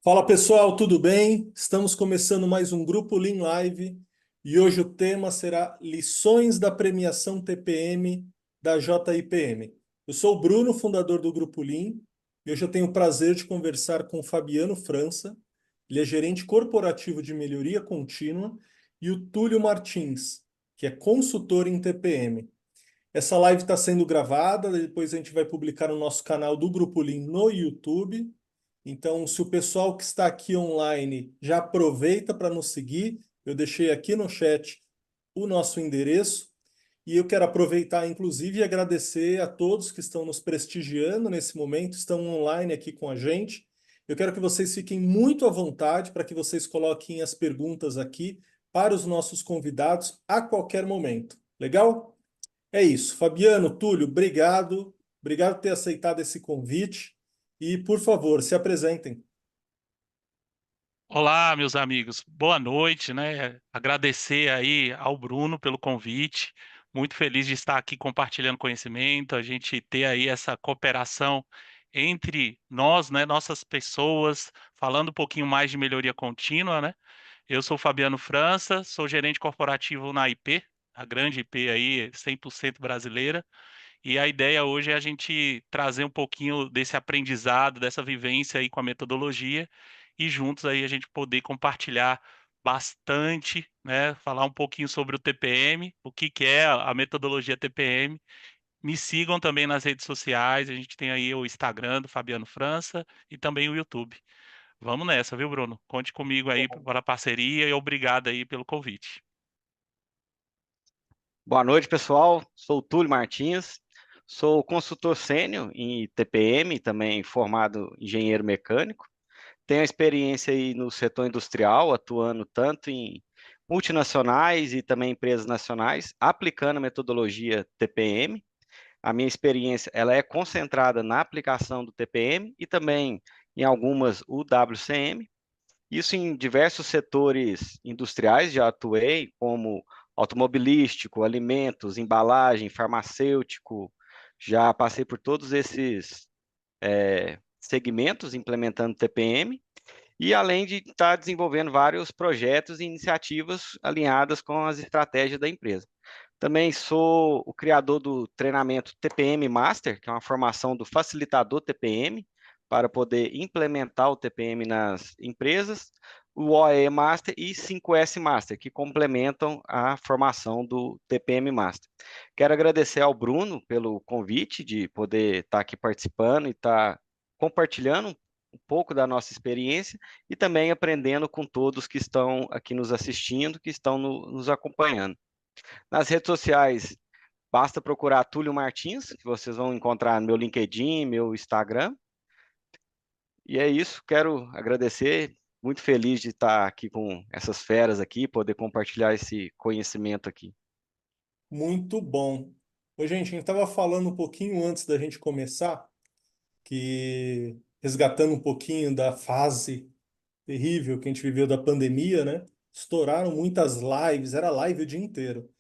Fala pessoal, tudo bem? Estamos começando mais um Grupo Lean Live e hoje o tema será Lições da Premiação TPM da JIPM. Eu sou o Bruno, fundador do Grupo Lean, e hoje eu tenho o prazer de conversar com o Fabiano França, ele é gerente corporativo de melhoria contínua, e o Túlio Martins, que é consultor em TPM. Essa live está sendo gravada, depois a gente vai publicar no nosso canal do Grupo Lean no YouTube. Então, se o pessoal que está aqui online já aproveita para nos seguir, eu deixei aqui no chat o nosso endereço e eu quero aproveitar, inclusive, e agradecer a todos que estão nos prestigiando nesse momento, estão online aqui com a gente. Eu quero que vocês fiquem muito à vontade para que vocês coloquem as perguntas aqui para os nossos convidados a qualquer momento. Legal? É isso. Fabiano, Túlio, obrigado. Obrigado por ter aceitado esse convite. E, por favor, se apresentem. Olá, meus amigos. Boa noite, né? Agradecer aí ao Bruno pelo convite. Muito feliz de estar aqui compartilhando conhecimento, a gente ter aí essa cooperação entre nós, né, nossas pessoas, falando um pouquinho mais de melhoria contínua, né? Eu sou Fabiano França, sou gerente corporativo na IP, a grande IP aí, 100% brasileira. E a ideia hoje é a gente trazer um pouquinho desse aprendizado, dessa vivência aí com a metodologia e juntos aí a gente poder compartilhar bastante, né? Falar um pouquinho sobre o TPM, o que que é a metodologia TPM. Me sigam também nas redes sociais, a gente tem aí o Instagram do Fabiano França e também o YouTube. Vamos nessa, viu, Bruno? Conte comigo aí para a parceria e obrigado aí pelo convite. Boa noite, pessoal. Sou o Túlio Martins, sou consultor sênior em TPM, também formado engenheiro mecânico. Tenho experiência aí no setor industrial, atuando tanto em multinacionais e também empresas nacionais, aplicando a metodologia TPM. A minha experiência ela é concentrada na aplicação do TPM e também em algumas UWCM. Isso em diversos setores industriais, já atuei, como automobilístico, alimentos, embalagem, farmacêutico, já passei por todos esses segmentos implementando TPM, e além de estar desenvolvendo vários projetos e iniciativas alinhadas com as estratégias da empresa. Também sou o criador do treinamento TPM Master, que é uma formação do facilitador TPM, para poder implementar o TPM nas empresas, o OE Master e 5S Master, que complementam a formação do TPM Master. Quero agradecer ao Bruno pelo convite de poder estar aqui participando e estar compartilhando um pouco da nossa experiência e também aprendendo com todos que estão aqui nos assistindo, que estão nos acompanhando. Nas redes sociais, basta procurar Túlio Martins, que vocês vão encontrar no meu LinkedIn, meu Instagram. E é isso, quero agradecer, muito feliz de estar aqui com essas feras aqui, poder compartilhar esse conhecimento aqui. Muito bom. Oi, gente, a gente estava falando um pouquinho antes da gente começar, que resgatando um pouquinho da fase terrível que a gente viveu da pandemia, né? Estouraram muitas lives, era live o dia inteiro.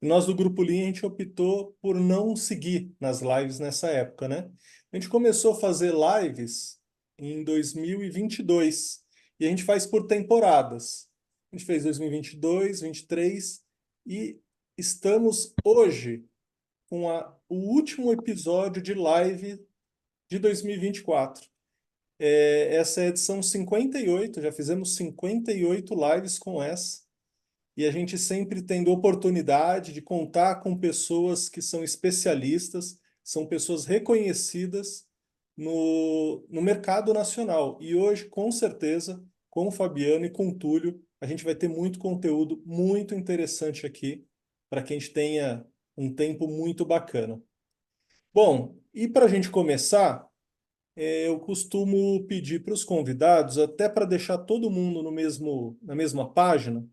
E nós do Grupo Lean, a gente optou por não seguir nas lives nessa época, né? A gente começou a fazer lives em 2022 e a gente faz por temporadas. A gente fez 2022, 23 e estamos hoje com o último episódio de live de 2024. Essa é a edição 58, já fizemos 58 lives com essa, e a gente sempre tendo oportunidade de contar com pessoas que são especialistas, são pessoas reconhecidas no mercado nacional. E hoje, com certeza, com o Fabiano e com o Túlio, a gente vai ter muito conteúdo muito interessante aqui, para que a gente tenha um tempo muito bacana. Bom, e para a gente começar, eu costumo pedir para os convidados, até para deixar todo mundo na mesma página,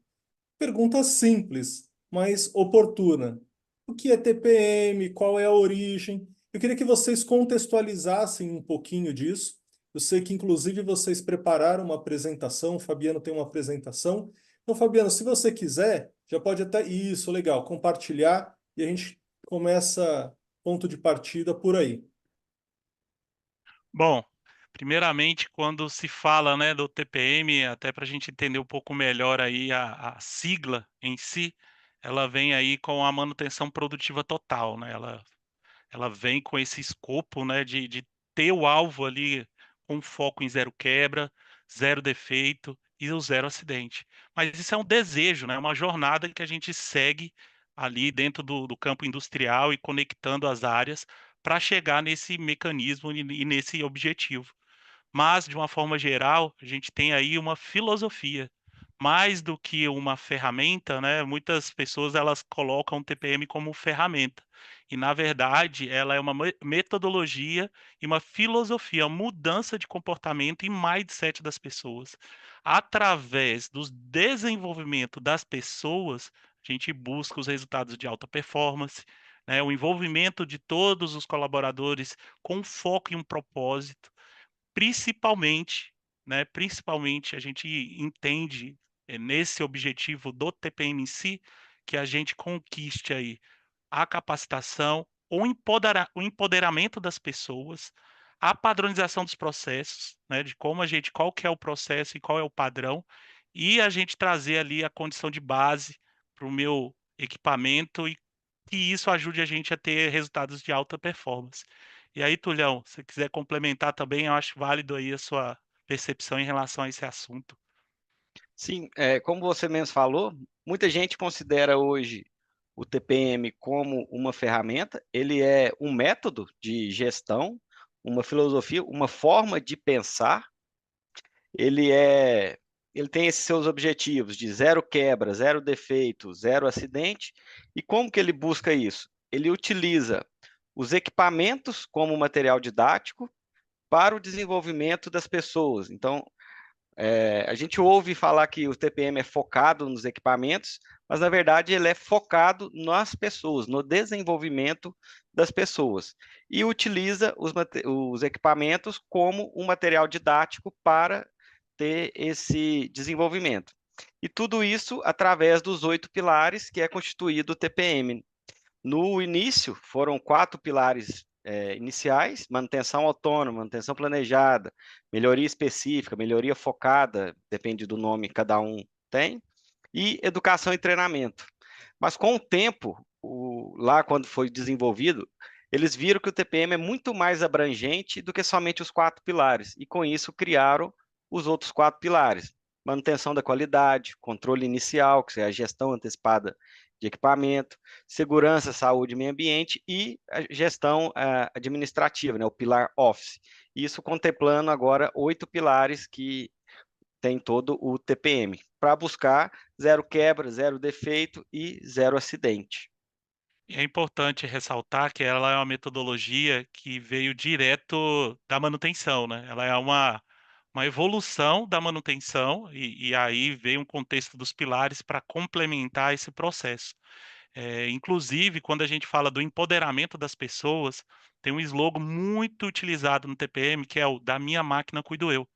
pergunta simples, mas oportuna. O que é TPM? Qual é a origem? Eu queria que vocês contextualizassem um pouquinho disso. Eu sei que, inclusive, vocês prepararam uma apresentação, o Fabiano tem uma apresentação. Então, Fabiano, se você quiser, já pode até. Isso, legal, compartilhar e a gente começa ponto de partida por aí. Bom, Primeiramente, quando se fala, né, do TPM, até para a gente entender um pouco melhor aí a sigla em si, ela vem aí com a manutenção produtiva total, né? Ela vem com esse escopo, né, de ter o alvo ali com foco em zero quebra, zero defeito e o zero acidente. Mas isso é um desejo, né? É uma jornada que a gente segue ali dentro do campo industrial e conectando as áreas para chegar nesse mecanismo e nesse objetivo. Mas, de uma forma geral, a gente tem aí uma filosofia. Mais do que uma ferramenta, né? Muitas pessoas elas colocam o TPM como ferramenta. E, na verdade, ela é uma metodologia e uma filosofia, uma mudança de comportamento e mindset das pessoas. Através do desenvolvimento das pessoas, a gente busca os resultados de alta performance, né? O envolvimento de todos os colaboradores com foco em um propósito. Principalmente, né, principalmente a gente entende, nesse objetivo do TPM em si, que a gente conquiste aí a capacitação, o empoderamento das pessoas, a padronização dos processos, né, de como a gente, qual que é o processo e qual é o padrão, e a gente trazer ali a condição de base para o meu equipamento e que isso ajude a gente a ter resultados de alta performance. E aí, Tulhão, se você quiser complementar também, eu acho válido aí a sua percepção em relação a esse assunto. Sim, como você mesmo falou, muita gente considera hoje o TPM como uma ferramenta, ele é um método de gestão, uma filosofia, uma forma de pensar. Ele é, ele tem esses seus objetivos de zero quebra, zero defeito, zero acidente. E como que ele busca isso? Ele utiliza os equipamentos como material didático para o desenvolvimento das pessoas. Então, a gente ouve falar que o TPM é focado nos equipamentos, mas na verdade ele é focado nas pessoas, no desenvolvimento das pessoas. E utiliza os equipamentos como um material didático para ter esse desenvolvimento. E tudo isso através dos 8 pilares que é constituído o TPM. No início, foram 4 pilares iniciais: manutenção autônoma, manutenção planejada, melhoria específica, melhoria focada, depende do nome que cada um tem, e educação e treinamento. Mas com o tempo, lá quando foi desenvolvido, eles viram que o TPM é muito mais abrangente do que somente os 4 pilares, e com isso criaram os outros 4 pilares: manutenção da qualidade, controle inicial, que é a gestão antecipada de equipamento, segurança, saúde e meio ambiente, e a gestão administrativa, né, o pilar Office. Isso contemplando agora 8 pilares que tem todo o TPM, para buscar zero quebra, zero defeito e zero acidente. E é importante ressaltar que ela é uma metodologia que veio direto da manutenção, né? Ela é uma evolução da manutenção e aí veio um contexto dos pilares para complementar esse processo. Inclusive, quando a gente fala do empoderamento das pessoas, tem um slogan muito utilizado no TPM, que é o "da minha máquina cuido eu".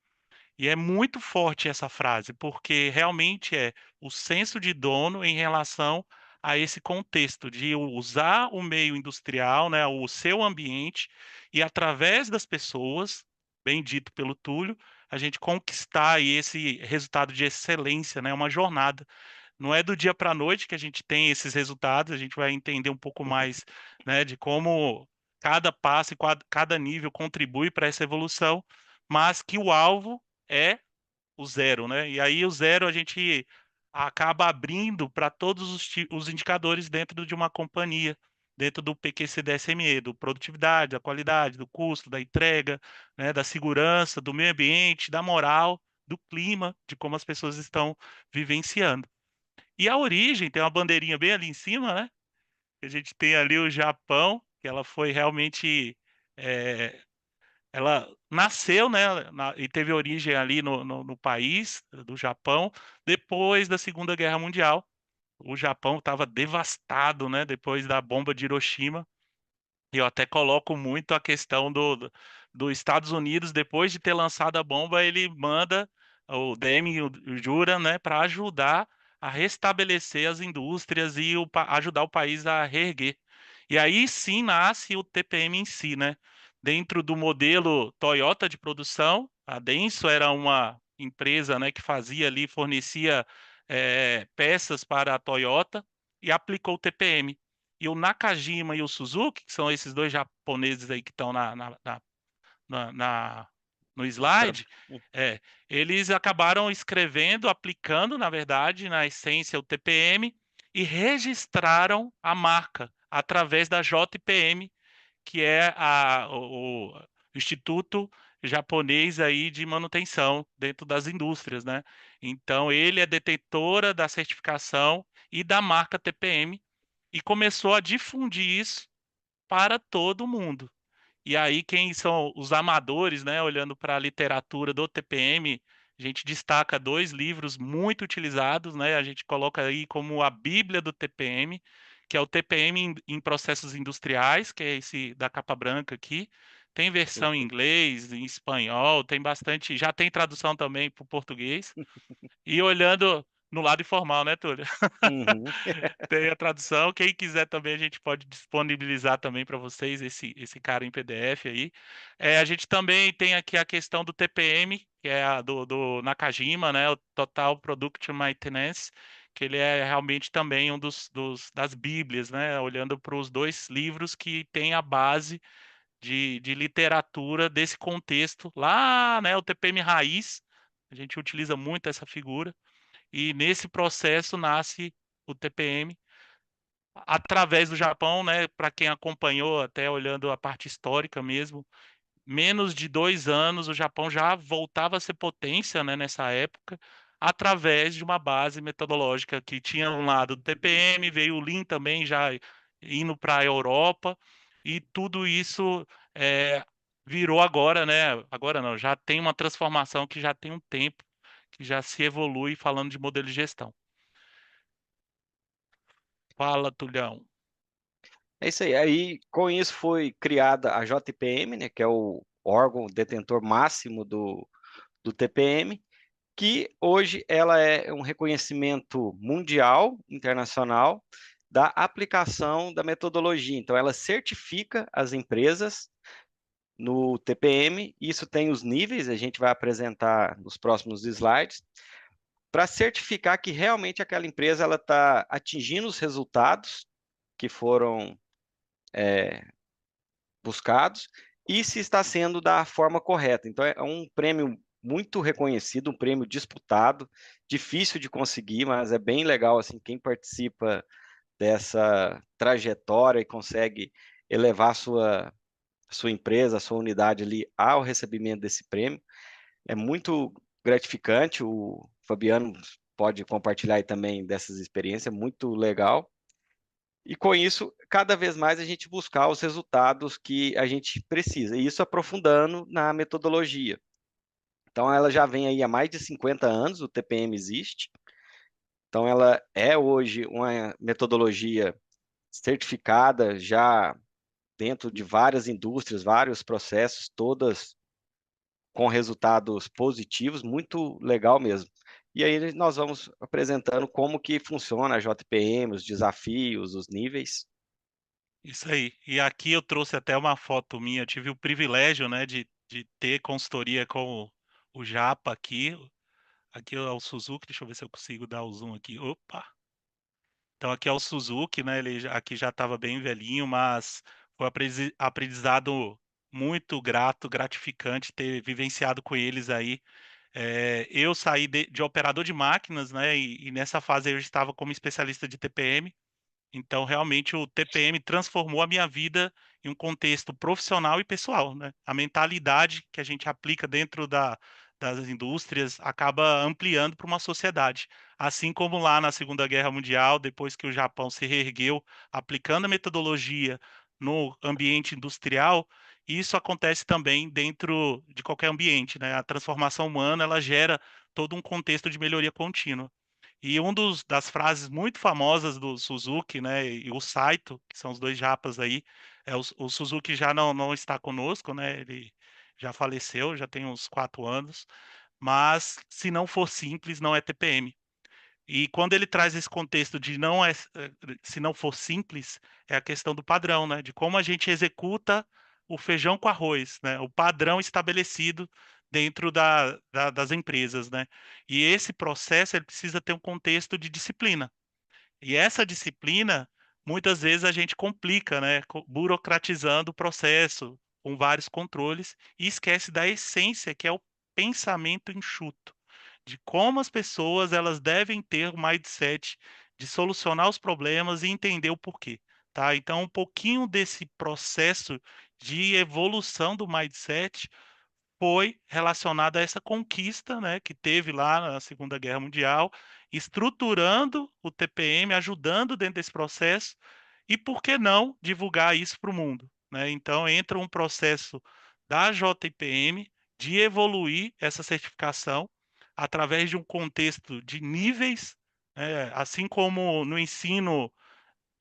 E é muito forte essa frase, porque realmente é o senso de dono em relação a esse contexto de usar o meio industrial, né, o seu ambiente, e através das pessoas, bem dito pelo Túlio, a gente conquistar aí esse resultado de excelência, né, uma jornada. Não é do dia para a noite que a gente tem esses resultados, a gente vai entender um pouco mais, né, de como cada passo e cada nível contribui para essa evolução, mas que o alvo é o zero, né? E aí o zero a gente acaba abrindo para todos os indicadores dentro de uma companhia, dentro do PQCD-SME, do produtividade, da qualidade, do custo, da entrega, né, da segurança, do meio ambiente, da moral, do clima, de como as pessoas estão vivenciando. E a origem tem uma bandeirinha bem ali em cima, né? A gente tem ali o Japão, que ela foi realmente eh, ela nasceu, né, e teve origem ali no país do Japão, depois da Segunda Guerra Mundial. O Japão estava devastado, né, depois da bomba de Hiroshima. E eu até coloco muito a questão dos Estados Unidos, depois de ter lançado a bomba, ele manda o Deng Jura, né, para ajudar a restabelecer as indústrias e ajudar o país a reerguer. E aí sim nasce o TPM em si, né? dentro do modelo Toyota de produção. A Denso era uma empresa, né, que fazia ali, fornecia peças para a Toyota e aplicou o TPM. E o Nakajima e o Suzuki, que são esses dois japoneses aí que estão na- na- no Mostrando. slide, eles acabaram escrevendo, aplicando, na verdade, na essência, o TPM e registraram a marca através da JPM, que é o Instituto Japonês aí de Manutenção dentro das indústrias, né? Então, ele é detentora da certificação e da marca TPM e começou a difundir isso para todo mundo. E aí, quem são os amadores, né? Olhando para a literatura do TPM, a gente destaca dois livros muito utilizados, né? A gente coloca aí como a Bíblia do TPM, que é o TPM em processos industriais, que é esse da capa branca aqui. Tem versão em Uhum. inglês, em espanhol, tem bastante, já tem tradução também para o português. E olhando no lado informal, né, Túlio? Uhum. Tem a tradução. Quem quiser também, a gente pode disponibilizar também para vocês esse cara em PDF aí. A gente também tem aqui a questão do TPM, que é a do Nakajima, né? O Total Product Maintenance, que ele é realmente também um das bíblias, né? Olhando para os dois livros que tem a base de literatura desse contexto lá, né? O TPM raiz. A gente utiliza muito essa figura. E nesse processo nasce o TPM através do Japão, né? Para quem acompanhou, até olhando a parte histórica mesmo, menos de 2 anos o Japão já voltava a ser potência, né? Nessa época, através de uma base metodológica que tinha um lado do TPM, veio o Lean também já indo para a Europa e tudo isso é, virou agora, né? Agora não, já tem uma transformação que já tem um tempo que já se evolui falando de modelo de gestão. Fala, Tulhão. É isso aí. Aí, com isso, foi criada a JPM, né, que é o órgão detentor máximo do TPM, que hoje ela é um reconhecimento mundial, internacional, da aplicação da metodologia. Então, ela certifica as empresas no TPM. Isso tem os níveis, a gente vai apresentar nos próximos slides, para certificar que realmente aquela empresa ela está atingindo os resultados que foram buscados e se está sendo da forma correta. Então, é um prêmio muito reconhecido, um prêmio disputado, difícil de conseguir, mas é bem legal assim quem participa dessa trajetória e consegue elevar sua empresa, sua unidade ali ao recebimento desse prêmio. É muito gratificante. O Fabiano pode compartilhar aí também dessas experiências, é muito legal. E com isso, cada vez mais a gente buscar os resultados que a gente precisa, e isso aprofundando na metodologia. Então, ela já vem aí há mais de 50 anos, o TPM existe. Então, ela é hoje uma metodologia certificada já dentro de várias indústrias, vários processos, todas com resultados positivos, muito legal mesmo. E aí nós vamos apresentando como que funciona a JPM, os desafios, os níveis. Isso aí. E aqui eu trouxe até uma foto minha. Eu tive o privilégio, né, de ter consultoria com o Japa aqui. Aqui é o Suzuki. Deixa eu ver se eu consigo dar o zoom aqui. Opa! Então aqui é o Suzuki, né? Ele aqui já estava bem velhinho, mas foi um aprendizado muito grato, gratificante ter vivenciado com eles aí. Eu saí de operador de máquinas, né? E nessa fase eu estava como especialista de TPM. Então, realmente, o TPM transformou a minha vida em um contexto profissional e pessoal, né? A mentalidade que a gente aplica dentro das indústrias acaba ampliando para uma sociedade. Assim como lá na Segunda Guerra Mundial, depois que o Japão se reergueu, aplicando a metodologia no ambiente industrial, isso acontece também dentro de qualquer ambiente, né? A transformação humana, ela gera todo um contexto de melhoria contínua. E das frases muito famosas do Suzuki, né, e o Saito, que são os dois japas aí, o Suzuki já não está conosco, né, ele já faleceu, já tem uns 4 anos, mas se não for simples, não é TPM. E quando ele traz esse contexto de não é, se não for simples, é a questão do padrão, né, de como a gente executa o feijão com arroz, né? O padrão estabelecido dentro das empresas, né? E esse processo ele precisa ter um contexto de disciplina. E essa disciplina, muitas vezes a gente complica, né? Burocratizando o processo com vários controles e esquece da essência, que é o pensamento enxuto, de como as pessoas elas devem ter o mindset de solucionar os problemas e entender o porquê, tá? Então, um pouquinho desse processo de evolução do mindset foi relacionado a essa conquista, né, que teve lá na Segunda Guerra Mundial, estruturando o TPM, ajudando dentro desse processo, e por que não divulgar isso para o mundo, né? Então entra um processo da JIPM de evoluir essa certificação através de um contexto de níveis, né, assim como no ensino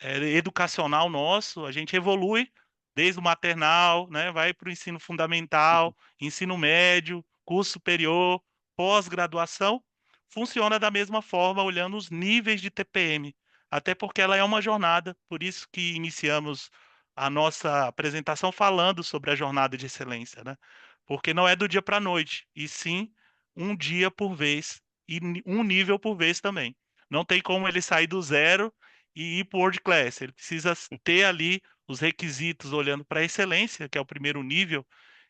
educacional nosso, a gente evolui desde o maternal, né, vai para o ensino fundamental, ensino médio, curso superior, pós-graduação, funciona da mesma forma, olhando os níveis de TPM, até porque ela é uma jornada, por isso que iniciamos a nossa apresentação falando sobre a jornada de excelência, né? Porque não é do dia para a noite, e sim um dia por vez e um nível por vez também. Não tem como ele sair do zero e ir para o World Class. Ele precisa ter ali os requisitos olhando para a excelência, que é o primeiro nível,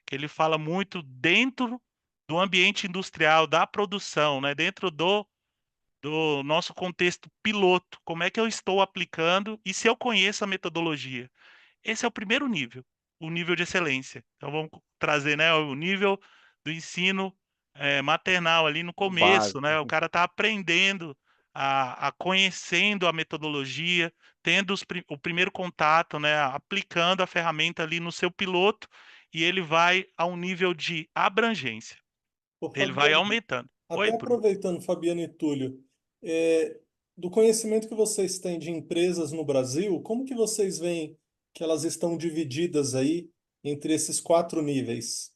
que ele fala muito dentro do ambiente industrial, da produção, né? Dentro do nosso contexto piloto, como é que eu estou aplicando e se eu conheço a metodologia. Esse é o primeiro nível, o nível de excelência. Então vamos trazer, né, o nível do ensino maternal ali no O começo, né? O básico. cara está aprendendo a conhecendo a metodologia, tendo o primeiro contato, né? Aplicando a ferramenta ali no seu piloto e ele vai a um nível de abrangência. Ô, Ele vai Fabiano, aumentando. Oi, até Bruno. aproveitando, Fabiano e Túlio, do conhecimento que vocês têm de empresas no Brasil, como que vocês veem que elas estão divididas aí entre esses quatro níveis?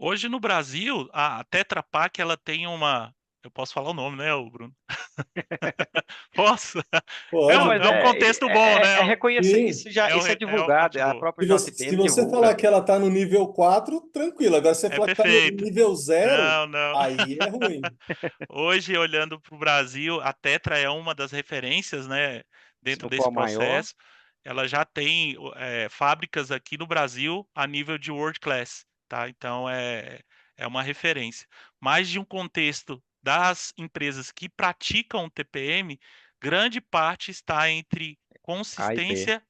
Hoje no Brasil, a Tetra Pak, ela tem uma. Eu posso falar o nome, né, Bruno? Posso? Não, Pode. mas É um contexto bom, né? é reconhecer, Sim. isso já, isso é É uma divulgado, fonte a boa. própria Se JPM você divulga. falar que ela está no nível 4, tranquilo. Agora, se você É falar que está no perfeito. nível zero, Não, não. aí é ruim. Hoje, olhando para o Brasil, a Tetra é uma das referências, né, Se dentro não for desse a maior, processo. Ela já tem fábricas aqui no Brasil a nível de world class, tá? Então é uma referência. Mas de um contexto das empresas que praticam o TPM, grande parte está entre A e B. consistência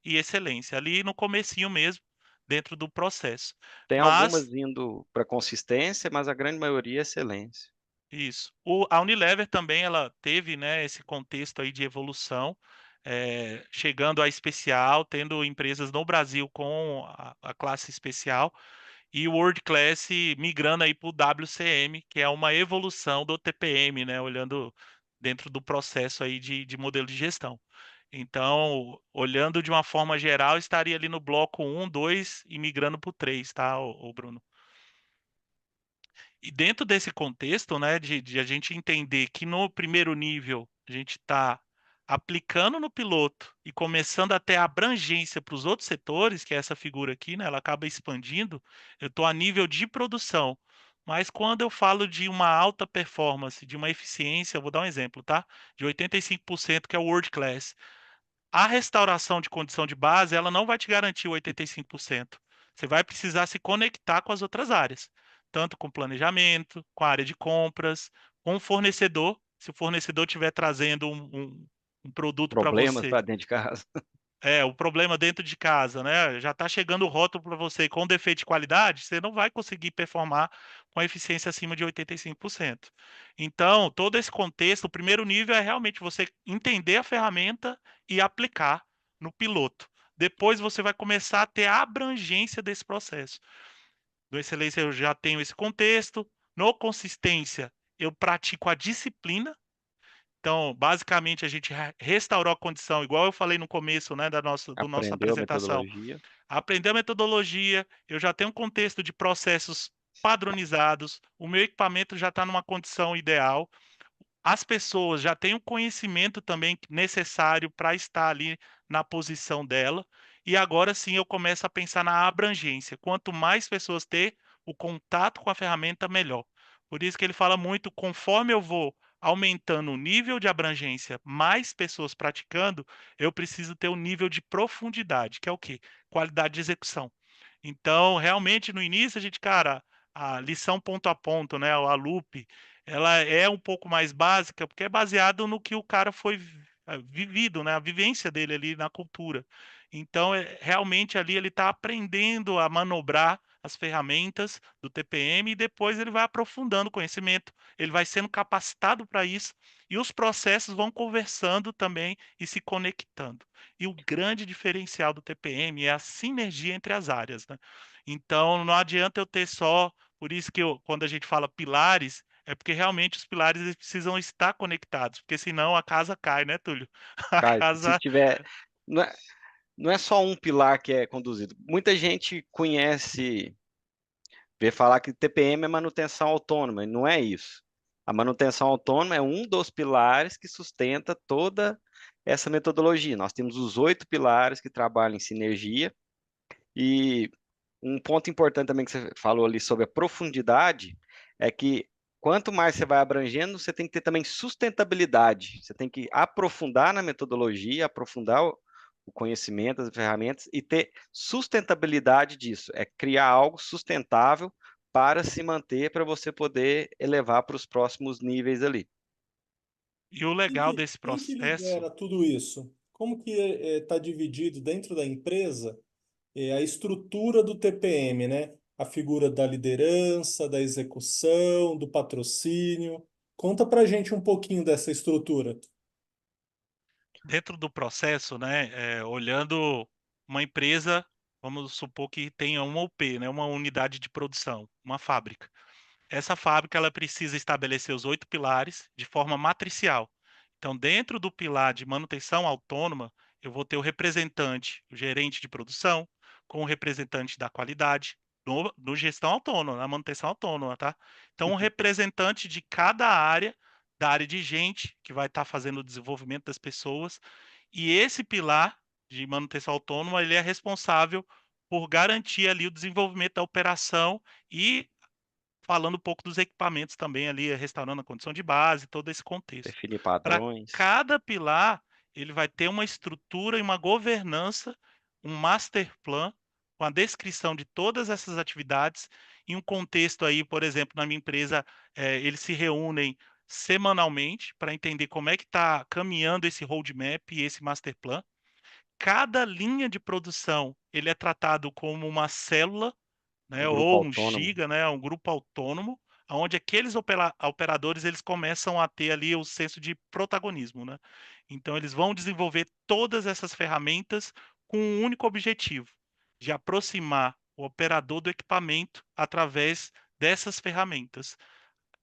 e excelência, ali no comecinho mesmo, dentro do processo. Tem Mas algumas indo para consistência, mas a grande maioria é excelência. isso. A Unilever também ela teve, né, esse contexto aí de evolução, chegando a especial, tendo empresas no Brasil com a classe especial e o World Class migrando aí para o WCM, que é uma evolução do TPM, né, olhando dentro do processo aí de modelo de gestão. Então, olhando de uma forma geral, estaria ali no bloco um, 2 e migrando para o 3, tá, o Bruno? E dentro desse contexto, né, de a gente entender que no primeiro nível a gente está aplicando no piloto e começando a ter abrangência para os outros setores, que é essa figura aqui, né, ela acaba expandindo, eu estou a nível de produção. Mas quando eu falo de uma alta performance, de uma eficiência, eu vou dar um exemplo, tá? De 85%, que é o World Class. A restauração de condição de base, ela não vai te garantir o 85%. Você vai precisar se conectar com as outras áreas, tanto com planejamento, com a área de compras, com o fornecedor. Se o fornecedor estiver trazendo um produto para Problemas você, para dentro de casa. o problema dentro de casa, né? Já está chegando o rótulo para você com defeito de qualidade, você não vai conseguir performar com eficiência acima de 85%. Então, todo esse contexto, o primeiro nível é realmente você entender a ferramenta e aplicar no piloto. Depois você vai começar a ter a abrangência desse processo. No excelência eu já tenho esse contexto. No consistência, eu pratico a disciplina, então, basicamente, a gente restaurou a condição, igual eu falei no começo, né, do nossa Aprendeu a apresentação. metodologia. Aprender a metodologia, eu já tenho um contexto de processos padronizados, o meu equipamento já está numa condição ideal, as pessoas já têm o conhecimento também necessário para estar ali na posição dela, e agora sim eu começo a pensar na abrangência. Quanto mais pessoas ter o contato com a ferramenta, melhor. Por isso que ele fala muito, conforme eu vou aumentando o nível de abrangência, mais pessoas praticando, eu preciso ter um nível de profundidade, que é o quê? Qualidade de execução. Então, realmente, no início, a gente, cara, a lição ponto a ponto, né, a loop, ela é um pouco mais básica, porque é baseado no que o cara foi vivido, né, a vivência dele ali na cultura. Então, realmente ali ele está aprendendo a manobrar as ferramentas do TPM e depois ele vai aprofundando o conhecimento, ele vai sendo capacitado para isso e os processos vão conversando também e se conectando. E o grande diferencial do TPM é a sinergia entre as áreas, né? Então, não adianta eu ter só, por isso que quando a gente fala pilares, é porque realmente os pilares eles precisam estar conectados, porque senão a casa cai, né, Túlio? A Cara, se casa. tiver. Não é, não é só um pilar que é conduzido. Muita gente conhece, vê falar que TPM é manutenção autônoma, e não é isso. A manutenção autônoma é um dos pilares que sustenta toda essa metodologia. Nós temos os 8 pilares que trabalham em sinergia, e um ponto importante também que você falou ali sobre a profundidade é que quanto mais você vai abrangendo, você tem que ter também sustentabilidade. Você tem que aprofundar na metodologia, aprofundar o conhecimento, as ferramentas e ter sustentabilidade disso. É criar algo sustentável para se manter, para você poder elevar para os próximos níveis ali. E o legal desse Quem que processo. lidera tudo isso? Como que está dividido dentro da empresa a estrutura do TPM, né? A figura da liderança, da execução, do patrocínio. Conta pra gente um pouquinho dessa estrutura. Dentro do processo, né, olhando uma empresa, vamos supor que tenha uma UP, né, uma unidade de produção, uma fábrica. Essa fábrica ela precisa estabelecer os 8 pilares de forma matricial. Então, dentro do pilar de manutenção autônoma, eu vou ter o representante, o gerente de produção, com o representante da qualidade, no gestão autônoma, na manutenção autônoma, tá? Então, um representante de cada área, da área de gente, que vai estar fazendo o desenvolvimento das pessoas, e esse pilar de manutenção autônoma, ele é responsável por garantir ali o desenvolvimento da operação e falando um pouco dos equipamentos também ali, restaurando a condição de base, todo esse contexto. Definir Para padrões. cada pilar, ele vai ter uma estrutura e uma governança, um master plan, com a descrição de todas essas atividades, em um contexto aí, por exemplo, na minha empresa, eles se reúnem semanalmente para entender como é que está caminhando esse roadmap e esse master plan. Cada linha de produção, ele é tratado como uma célula, Um né, grupo ou um autônomo. giga, né, um grupo autônomo, onde aqueles operadores eles começam a ter ali o senso de protagonismo, né? Então eles vão desenvolver todas essas ferramentas com um único objetivo, de aproximar o operador do equipamento através dessas ferramentas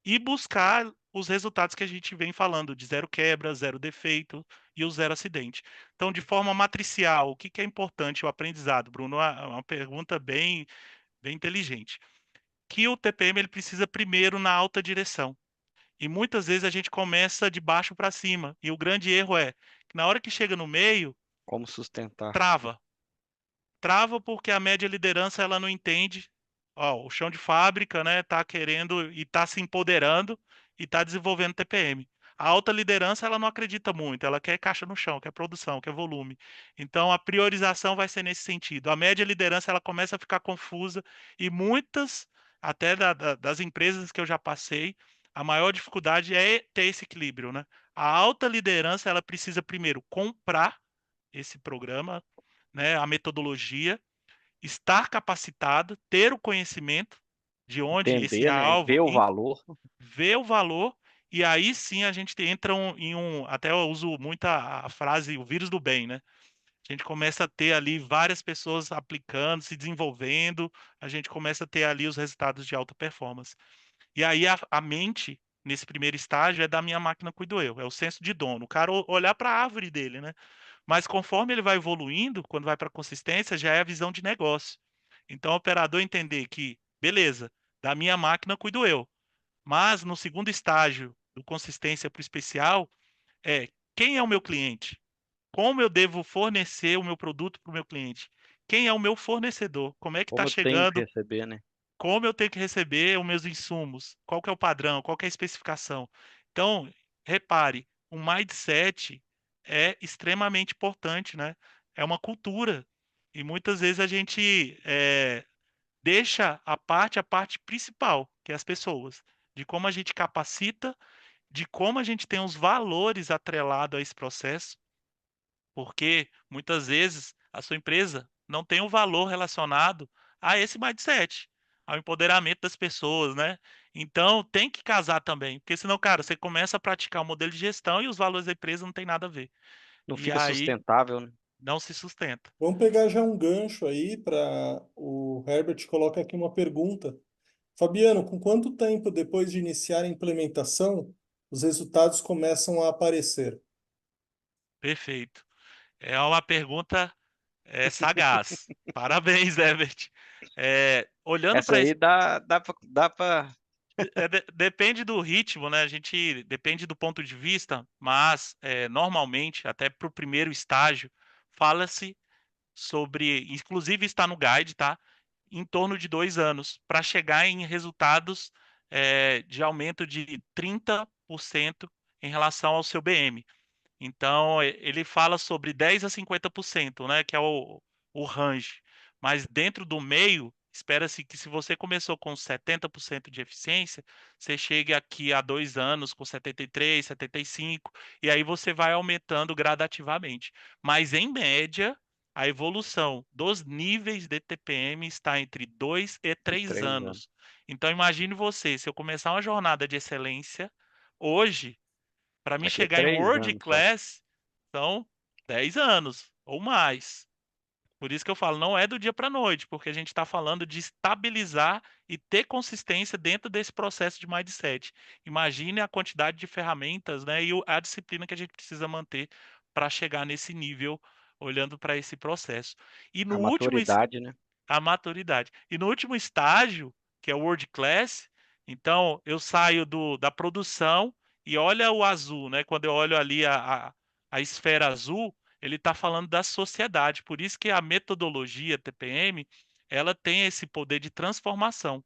e buscar os resultados que a gente vem falando, de zero quebra, zero defeito e o zero acidente. Então, de forma matricial, o que que é importante o aprendizado, Bruno? Uma pergunta bem inteligente. Que o TPM ele precisa primeiro na alta direção. E muitas vezes a gente começa de baixo para cima. E o grande erro é que na hora que chega no meio, Como sustentar? trava. Trava porque a média liderança ela não entende. Ó, o chão de fábrica, né, tá querendo e tá se empoderando e tá desenvolvendo TPM. A alta liderança ela não acredita muito, ela quer caixa no chão, quer produção, quer volume. Então a priorização vai ser nesse sentido. A média liderança ela começa a ficar confusa e muitas até das empresas que eu já passei, a maior dificuldade é ter esse equilíbrio, né? A alta liderança ela precisa primeiro comprar esse programa, né, a metodologia, estar capacitado, ter o conhecimento de onde esse Entender, né? alvo, Ver o valor. ver o valor, e aí sim a gente entra em um, até eu uso muito a frase, o vírus do bem, né? A gente começa a ter ali várias pessoas aplicando, se desenvolvendo, a gente começa a ter ali os resultados de alta performance. E aí a mente, nesse primeiro estágio, é da minha máquina cuido eu, é o senso de dono, o cara olhar para a árvore dele, né? Mas conforme ele vai evoluindo, quando vai para a consistência, já é a visão de negócio. Então, o operador entender que, beleza, da minha máquina cuido eu. Mas no segundo estágio, do consistência para o especial, é quem é o meu cliente? como eu devo fornecer o meu produto para o meu cliente? Quem é o meu fornecedor? Como é que está Como eu tenho que chegando? receber, né? Como eu tenho que receber os meus insumos? Qual que é o padrão? Qual que é a especificação? Então, repare, o mindset é extremamente importante, né? É uma cultura. E muitas vezes a gente deixa a parte principal, que é as pessoas, de como a gente capacita, de como a gente tem os valores atrelados a esse processo, porque muitas vezes a sua empresa não tem um valor relacionado a esse mindset, ao empoderamento das pessoas, né? Então tem que casar também, porque senão, cara, você começa a praticar o modelo de gestão e os valores da empresa não tem nada a ver. Não E fica aí sustentável, né? não se sustenta. Vamos pegar já um gancho aí para o Herbert coloca aqui uma pergunta. Fabiano, com quanto tempo depois de iniciar a implementação, os resultados começam a aparecer? Perfeito. É uma pergunta sagaz. Parabéns, Herbert. Olhando Essa para aí esse. dá pra... Depende do ritmo, né? A gente depende do ponto de vista, mas normalmente, até para o primeiro estágio, fala-se sobre, inclusive está no guide, tá? Em torno de 2 anos, para chegar em resultados de aumento de 30% em relação ao seu BM. Então, ele fala sobre 10 a 50%, né, que é o range. Mas dentro do meio, espera-se que se você começou com 70% de eficiência, você chegue aqui a 2 anos com 73, 75, e aí você vai aumentando gradativamente. Mas, em média, a evolução dos níveis de TPM está entre 2 e E 3 3 anos. anos. Então, imagine você, se eu começar uma jornada de excelência hoje, para mim Daqui a chegar em 3 World anos só. Class, são 10 anos ou mais. Por isso que eu falo, não é do dia para a noite, porque a gente está falando de estabilizar e ter consistência dentro desse processo de mindset. Imagine a quantidade de ferramentas, né, e a disciplina que a gente precisa manter para chegar nesse nível, olhando para esse processo. E no A último, maturidade, né? a maturidade. E no último estágio, que é o World Class, então eu saio da produção e olha o azul, né? Quando eu olho ali a esfera azul, ele está falando da sociedade. Por isso que a metodologia TPM, ela tem esse poder de transformação.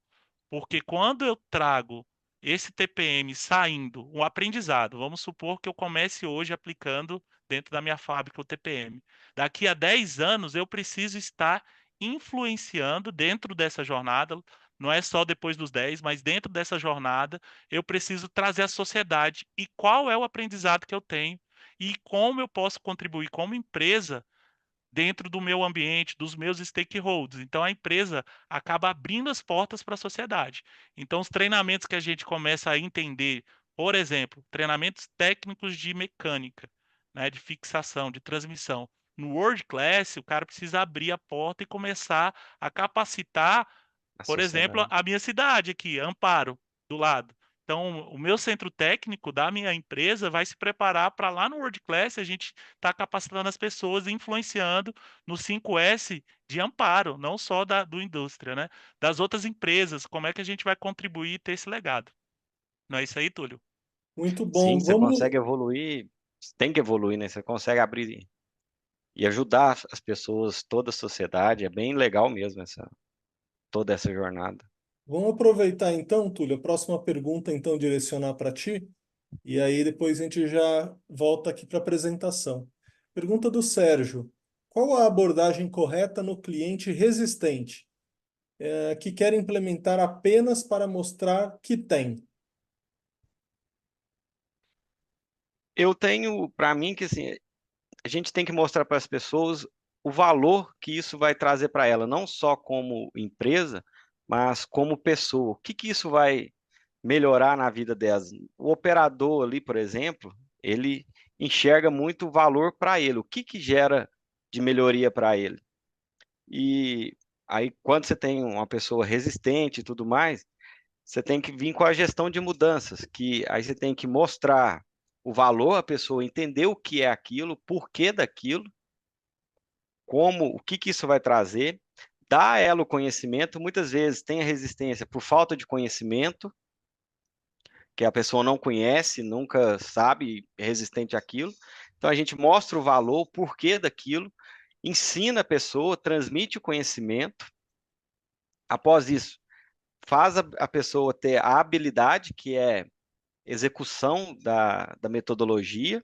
Porque quando eu trago esse TPM saindo, um aprendizado, vamos supor que eu comece hoje aplicando dentro da minha fábrica o TPM. Daqui a 10 anos eu preciso estar influenciando dentro dessa jornada, não é só depois dos 10, mas dentro dessa jornada, eu preciso trazer a sociedade e qual é o aprendizado que eu tenho e como eu posso contribuir como empresa dentro do meu ambiente, dos meus stakeholders. Então a empresa acaba abrindo as portas para a sociedade. Então os treinamentos que a gente começa a entender, por exemplo, treinamentos técnicos de mecânica, né, de fixação, de transmissão. No World Class, o cara precisa abrir a porta e começar a capacitar, A por exemplo, sociedade. a minha cidade aqui, Amparo, do lado. Então, o meu centro técnico da minha empresa vai se preparar para lá no World Class a gente estar capacitando as pessoas e influenciando no 5S de Amparo, não só do indústria, né? Das outras empresas, como é que a gente vai contribuir e ter esse legado. Não é isso aí, Túlio? Muito Sim, bom. você Vamos, consegue evoluir, tem que evoluir, né? Você consegue abrir e ajudar as pessoas, toda a sociedade. É bem legal mesmo toda essa jornada. vamos aproveitar então, Túlio, a próxima pergunta então direcionar para ti, e aí depois a gente já volta aqui para a apresentação. Pergunta do Sérgio: qual a abordagem correta no cliente resistente, que quer implementar apenas para mostrar que tem? Eu tenho para mim que assim, a gente tem que mostrar para as pessoas o valor que isso vai trazer para ela, não só como empresa, mas como pessoa. O que que isso vai melhorar na vida delas? O operador ali, por exemplo, ele enxerga muito valor para ele. O que que gera de melhoria para ele? E aí, quando você tem uma pessoa resistente e tudo mais, você tem que vir com a gestão de mudanças, que aí você tem que mostrar o valor, a pessoa entender o que é aquilo, o porquê daquilo, como, o que que isso vai trazer, dar a ela o conhecimento. Muitas vezes tem a resistência por falta de conhecimento, que a pessoa não conhece, nunca sabe, é resistente àquilo. Então a gente mostra o valor, o porquê daquilo, ensina a pessoa, transmite o conhecimento. Após isso, faz a pessoa ter a habilidade, que é execução da metodologia,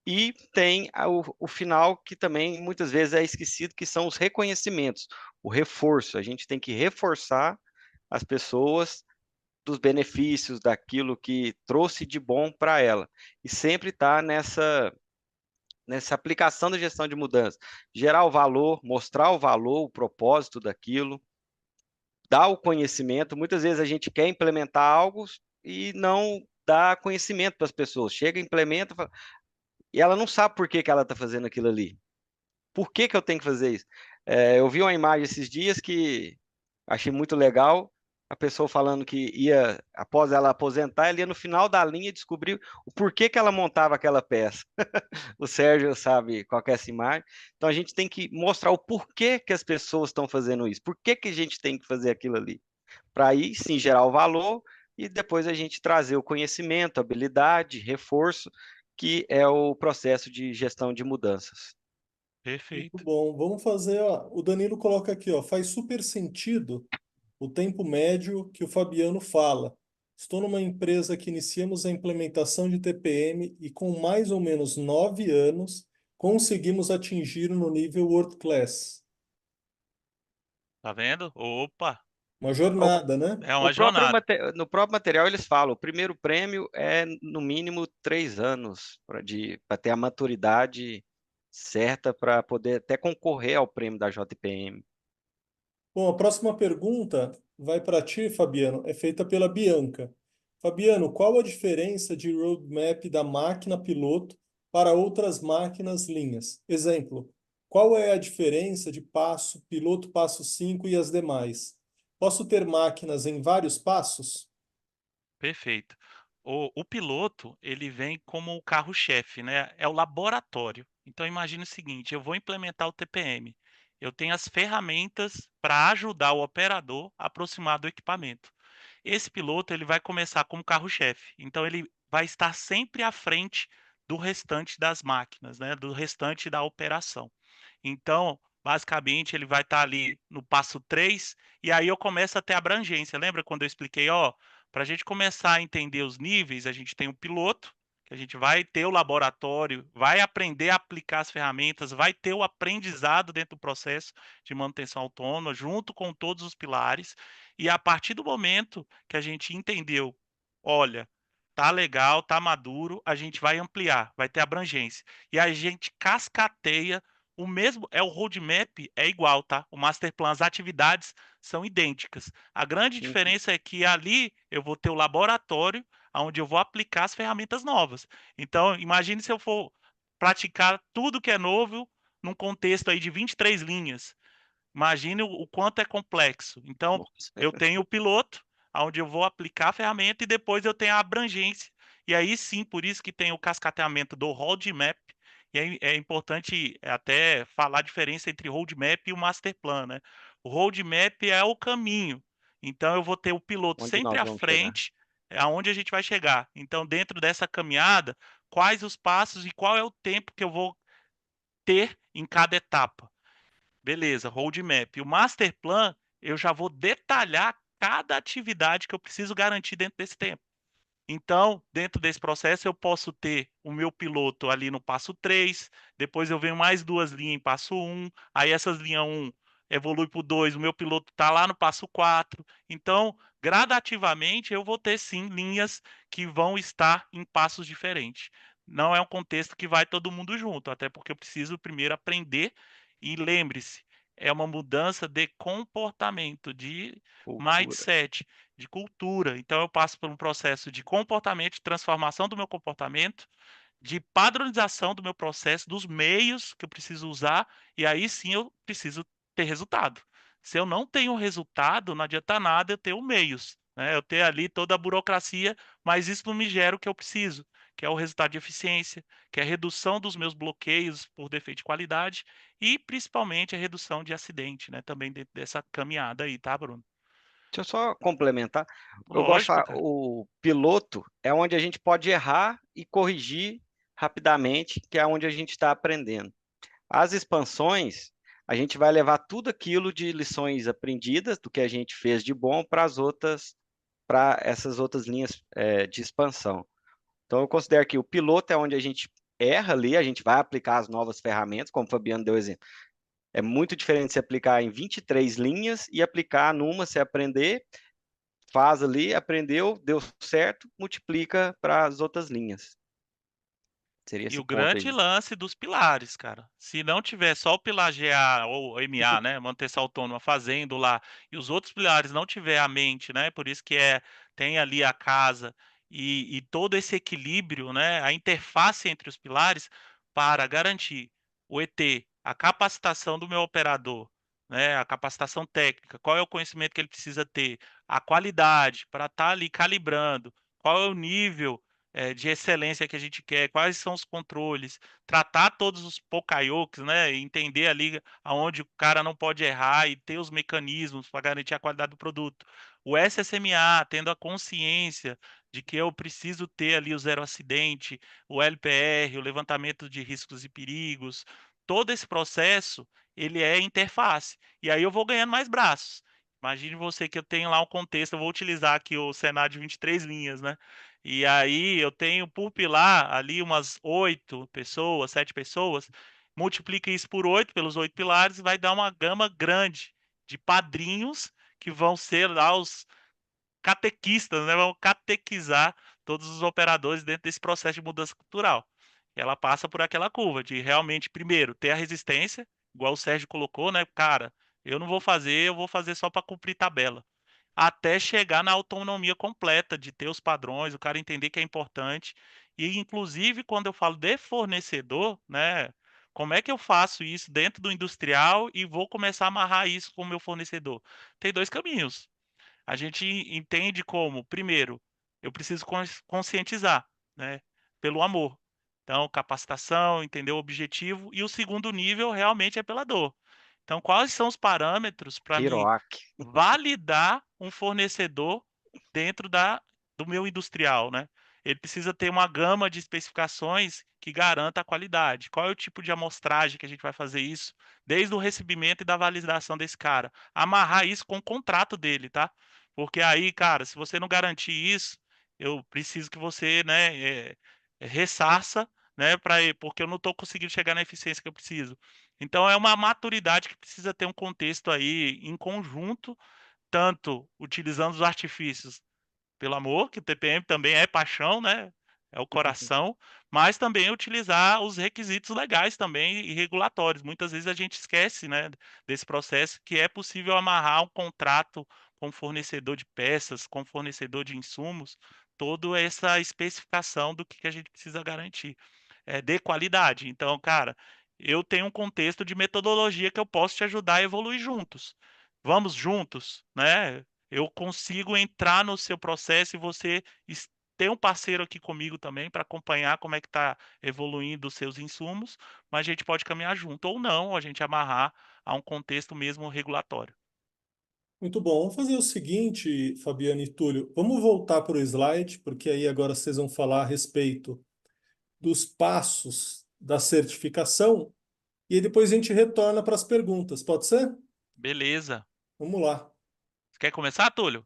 e tem o final, que também muitas vezes é esquecido, que são os reconhecimentos, o reforço. A gente tem que reforçar as pessoas dos benefícios, daquilo que trouxe de bom para ela. E sempre está nessa aplicação da gestão de mudança. Gerar o valor, mostrar o valor, o propósito daquilo, dar o conhecimento. Muitas vezes a gente quer implementar algo e não dá conhecimento para as pessoas. Chega, implementa, e ela não sabe por que que ela está fazendo aquilo ali. Por que que eu tenho que fazer isso? Eu vi uma imagem esses dias que achei muito legal. A pessoa falando que ia, após ela aposentar, ela ia no final da linha descobrir o porquê que ela montava aquela peça. O Sérgio sabe qual que é essa imagem. Então a gente tem que mostrar o porquê que as pessoas estão fazendo isso. Por que que a gente tem que fazer aquilo ali? Para aí sim gerar o valor e depois a gente trazer o conhecimento, habilidade, reforço, que é o processo de gestão de mudanças. Muito Perfeito. bom. Vamos fazer, ó, o Danilo coloca aqui, ó, faz super sentido o tempo médio que o Fabiano fala. Estou numa empresa que iniciamos a implementação de TPM e com mais ou menos 9 anos conseguimos atingir no nível World Class. Tá vendo? Opa, Uma O, jornada, né? é uma jornada. no próprio material eles falam, o primeiro prêmio é no mínimo 3 anos para ter a maturidade certa para poder até concorrer ao prêmio da JPM. Bom, a próxima pergunta vai para ti, Fabiano, é feita pela Bianca. Fabiano, qual a diferença de roadmap da máquina piloto para outras máquinas linhas? Exemplo, qual é a diferença de passo, piloto passo 5 e as demais? Posso ter máquinas em vários passos? Perfeito. O piloto, ele vem como o carro-chefe, né? É o laboratório. Então, imagine o seguinte: eu vou implementar o TPM. Eu tenho as ferramentas para ajudar o operador a aproximar do equipamento. Esse piloto, ele vai começar como carro-chefe. Então, ele vai estar sempre à frente do restante das máquinas, né? Do restante da operação. Então, basicamente, ele vai estar ali no passo 3 e aí eu começo a ter abrangência. Lembra quando eu expliquei, ó, para a gente começar a entender os níveis, a gente tem um piloto, que a gente vai ter o laboratório, vai aprender a aplicar as ferramentas, vai ter o aprendizado dentro do processo de manutenção autônoma, junto com todos os pilares. E a partir do momento que a gente entendeu, olha, tá legal, tá maduro, a gente vai ampliar, vai ter abrangência. E a gente cascateia o mesmo, o roadmap é igual, tá? O master plan, as atividades são idênticas. A grande Uhum. diferença é que ali eu vou ter o laboratório onde eu vou aplicar as ferramentas novas. Então, imagine se eu for praticar tudo que é novo num contexto aí de 23 linhas. Imagine o quanto é complexo. Então, Nossa. eu tenho o piloto, onde eu vou aplicar a ferramenta, e depois eu tenho a abrangência. E aí sim, por isso que tem o cascateamento do roadmap. E aí é importante até falar a diferença entre roadmap e o master plan, né? O roadmap é o caminho. Então, eu vou ter o piloto Onde sempre nós à vamos chegar? frente, aonde a gente vai chegar. Então, dentro dessa caminhada, quais os passos e qual é o tempo que eu vou ter em cada etapa. Beleza, roadmap. O master plan, eu já vou detalhar cada atividade que eu preciso garantir dentro desse tempo. Então, dentro desse processo, eu posso ter o meu piloto ali no passo 3, depois eu venho mais duas linhas em passo 1, aí essas linhas 1 evolui para o 2, o meu piloto está lá no passo 4. Então, gradativamente, eu vou ter sim linhas que vão estar em passos diferentes. Não é um contexto que vai todo mundo junto, até porque eu preciso primeiro aprender. E lembre-se, é uma mudança de comportamento, de Cultura. mindset, de cultura. Então, eu passo por um processo de comportamento, de transformação do meu comportamento, de padronização do meu processo, dos meios que eu preciso usar, e aí sim eu preciso ter resultado. Se eu não tenho resultado, não adianta nada eu ter os meios, né? Eu ter ali toda a burocracia, mas isso não me gera o que eu preciso, que é o resultado de eficiência, que é a redução dos meus bloqueios por defeito de qualidade e principalmente a redução de acidente, né? Também dentro dessa caminhada aí, tá, Bruno? Deixa eu só complementar. Eu gosto de Lógico, falar, cara. o piloto é onde a gente pode errar e corrigir rapidamente, que é onde a gente está aprendendo. As expansões, a gente vai levar tudo aquilo de lições aprendidas, do que a gente fez de bom, para essas outras linhas de expansão. Então, eu considero que o piloto é onde a gente erra ali, a gente vai aplicar as novas ferramentas, como o Fabiano deu exemplo. É muito diferente você aplicar em 23 linhas e aplicar numa, você aprender, faz ali, aprendeu, deu certo, multiplica para as outras linhas. Seria E esse o ponto grande aí. lance dos pilares, cara. Se não tiver só o pilar GA ou MA, né, manter-se autônoma fazendo lá, e os outros pilares não tiver a mente, né, por isso que tem ali a casa e todo esse equilíbrio, né, a interface entre os pilares para garantir o ET, a capacitação do meu operador, né, a capacitação técnica, qual é o conhecimento que ele precisa ter, a qualidade para estar ali calibrando, qual é o nível de excelência que a gente quer, quais são os controles, tratar todos os pokayokes, né? Entender ali aonde o cara não pode errar e ter os mecanismos para garantir a qualidade do produto. O SSMA, tendo a consciência de que eu preciso ter ali o zero acidente, o LPR, o levantamento de riscos e perigos, todo esse processo, ele é interface. E aí eu vou ganhando mais braços. Imagine você que eu tenho lá um contexto, eu vou utilizar aqui o Senado de 23 linhas, né? E aí eu tenho por pilar ali umas 8 pessoas, 7 pessoas. Multiplica isso por 8, pelos 8 pilares, vai dar uma gama grande de padrinhos que vão ser lá os catequistas, né? Vão catequizar todos os operadores dentro desse processo de mudança cultural. Ela passa por aquela curva de realmente, primeiro, ter a resistência, igual o Sérgio colocou, né? Cara, eu não vou fazer, eu vou fazer só para cumprir tabela até chegar na autonomia completa de ter os padrões, o cara entender que é importante. E, inclusive, quando eu falo de fornecedor, né? Como é que eu faço isso dentro do industrial e vou começar a amarrar isso com o meu fornecedor? Tem dois caminhos. A gente entende como, primeiro, eu preciso conscientizar, né? Pelo amor. Então, capacitação, entender o objetivo. E o segundo nível realmente é pela dor. Então, quais são os parâmetros para mim Piroc. validar um fornecedor dentro do meu industrial, né? Ele precisa ter uma gama de especificações que garanta a qualidade. Qual é o tipo de amostragem que a gente vai fazer isso? Desde o recebimento e da validação desse cara. Amarrar isso com o contrato dele, tá? Porque aí, cara, se você não garantir isso, eu preciso que você, né, ressarça, né, porque eu não estou conseguindo chegar na eficiência que eu preciso. Então, é uma maturidade que precisa ter um contexto aí em conjunto, tanto utilizando os artifícios pelo amor, que o TPM também é paixão, né? É o coração, mas também utilizar os requisitos legais também e regulatórios. Muitas vezes a gente esquece, né, desse processo que é possível amarrar um contrato com fornecedor de peças, com fornecedor de insumos, toda essa especificação do que a gente precisa garantir, de qualidade. Então, cara, eu tenho um contexto de metodologia que eu posso te ajudar a evoluir juntos. Vamos juntos, né? Eu consigo entrar no seu processo e você ter um parceiro aqui comigo também para acompanhar como é que está evoluindo os seus insumos, mas a gente pode caminhar junto ou não, a gente amarrar a um contexto mesmo regulatório. Muito bom. Vamos fazer o seguinte, Fabiano e Túlio. Vamos voltar para o slide, porque aí agora vocês vão falar a respeito dos passos da certificação e aí depois a gente retorna para as perguntas. Pode ser? Beleza. Vamos lá. Você quer começar, Túlio?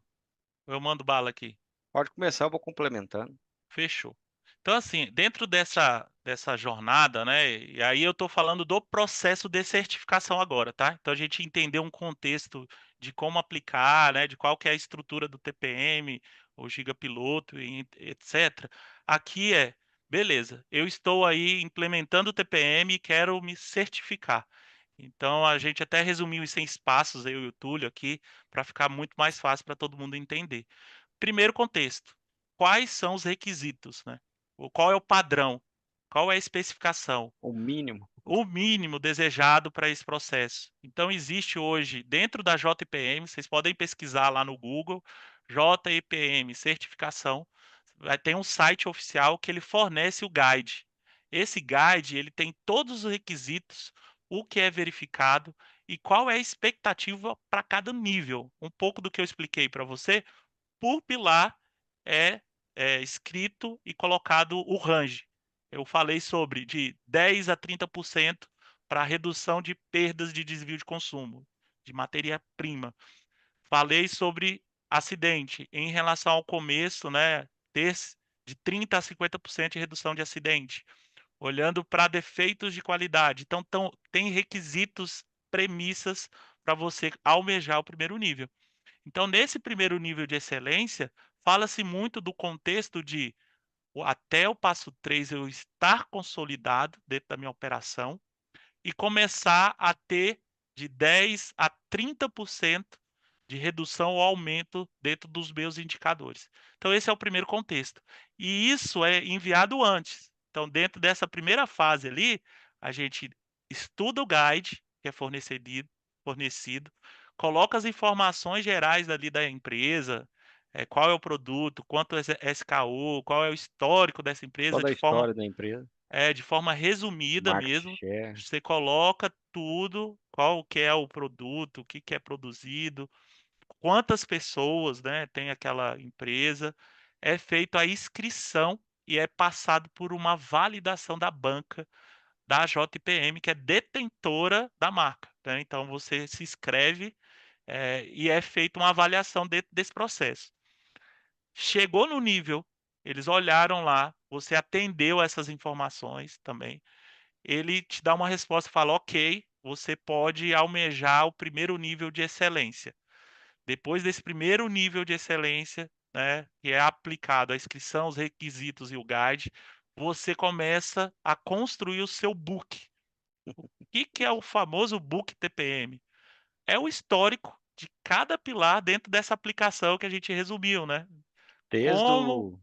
Ou eu mando bala aqui? Pode começar, eu vou complementando. Fechou. Então, assim, dentro dessa jornada, né? E aí eu estou falando do processo de certificação agora, tá? Então a gente entender um contexto de como aplicar, né? De qual que é a estrutura do TPM, o gigapiloto, e etc. Aqui beleza, eu estou aí implementando o TPM e quero me certificar. Então a gente até resumiu isso em passos, eu e o Túlio aqui, para ficar muito mais fácil para todo mundo entender. Primeiro contexto, quais são os requisitos, né? Qual é o padrão? Qual é a especificação? O mínimo. O mínimo desejado para esse processo. Então, existe hoje, dentro da JPM, vocês podem pesquisar lá no Google, JEPM certificação, vai ter um site oficial que ele fornece o guide. Esse guide, ele tem todos os requisitos, o que é verificado e qual é a expectativa para cada nível. Um pouco do que eu expliquei para você, por pilar é escrito e colocado o range. eu falei sobre de 10 a 30% para redução de perdas de desvio de consumo de matéria-prima. Falei sobre acidente em relação ao começo, né, ter de 30 a 50% de redução de acidente, olhando para defeitos de qualidade. Então, tem requisitos, premissas para você almejar o primeiro nível. Então, nesse primeiro nível de excelência, fala-se muito do contexto de até o passo 3 eu estar consolidado dentro da minha operação e começar a ter de 10 a 30% de redução ou aumento dentro dos meus indicadores. Então, esse é o primeiro contexto. E isso é enviado antes. Então, dentro dessa primeira fase ali, a gente estuda o guide que é fornecido, coloca as informações gerais ali da empresa, qual é o produto, quanto é SKU, qual é o histórico dessa empresa, Toda a história da empresa, de forma resumida market mesmo. share. Você coloca tudo, qual que é o produto, o que que é produzido, quantas pessoas, né, tem aquela empresa, é feita a inscrição e é passado por uma validação da banca da JPM, que é detentora da marca, né? Então você se inscreve, e é feita uma avaliação dentro desse processo. Chegou no nível, eles olharam lá, você atendeu essas informações também, ele te dá uma resposta e fala: ok, você pode almejar o primeiro nível de excelência. Depois desse primeiro nível de excelência, né, que é aplicado a inscrição, os requisitos e o guide, você começa a construir o seu book. O que é o famoso book TPM? É o histórico de cada pilar dentro dessa aplicação que a gente resumiu, né? Desde Como o,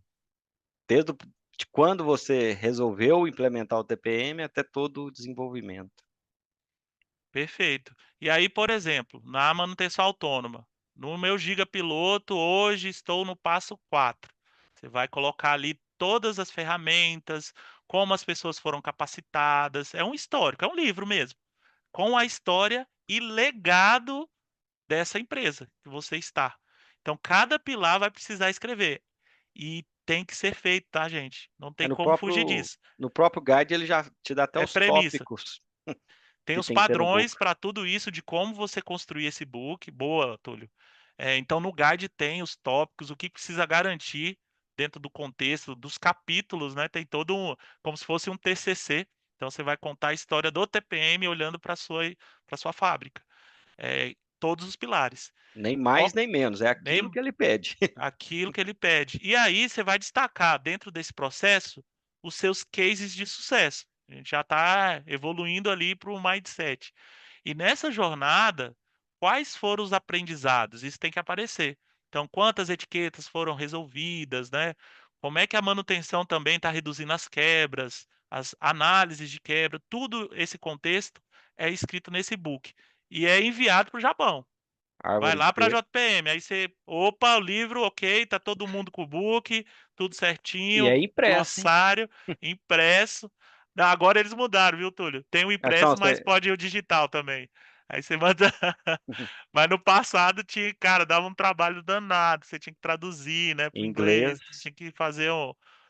desde o, de quando você resolveu implementar o TPM até todo o desenvolvimento. Perfeito. E aí, por exemplo, na manutenção autônoma, no meu Giga Piloto, hoje estou no passo 4. Você vai colocar ali todas as ferramentas, como as pessoas foram capacitadas. É um histórico, é um livro mesmo, com a história e legado dessa empresa que você está. Então, cada pilar vai precisar escrever. E tem que ser feito, tá, gente? Não É tem como fugir disso. no próprio guide ele já te dá até É os premissa. tópicos Tem que os tem que ter no padrões book. para tudo isso de como você construir esse book. Boa, Túlio. Então, no guide tem os tópicos, o que precisa garantir dentro do contexto dos capítulos, né? Tem todo como se fosse um TCC. Então, você vai contar a história do TPM olhando para sua fábrica. Todos os pilares. Nem Ó, mais nem menos, é aquilo nem que ele pede. aquilo que ele pede. E aí você vai destacar dentro desse processo os seus cases de sucesso. A gente já está evoluindo ali para o mindset. E nessa jornada, quais foram os aprendizados? Isso tem que aparecer. Então, quantas etiquetas foram resolvidas, né? Como é que a manutenção também está reduzindo as quebras, as análises de quebra, tudo esse contexto é escrito nesse book e é enviado para o Japão. Vai Árvore lá para a de JPM, aí você, opa, o livro, ok, tá todo mundo com o book, tudo E certinho, é impresso, hein? glossário, impresso. Não, agora eles mudaram, viu, Túlio? Tem o Então, impresso, mas pode ir o digital também. Aí você manda. Mas no passado tinha, cara, dava um trabalho danado, você tinha que traduzir, né, para em o inglês, inglês, tinha que fazer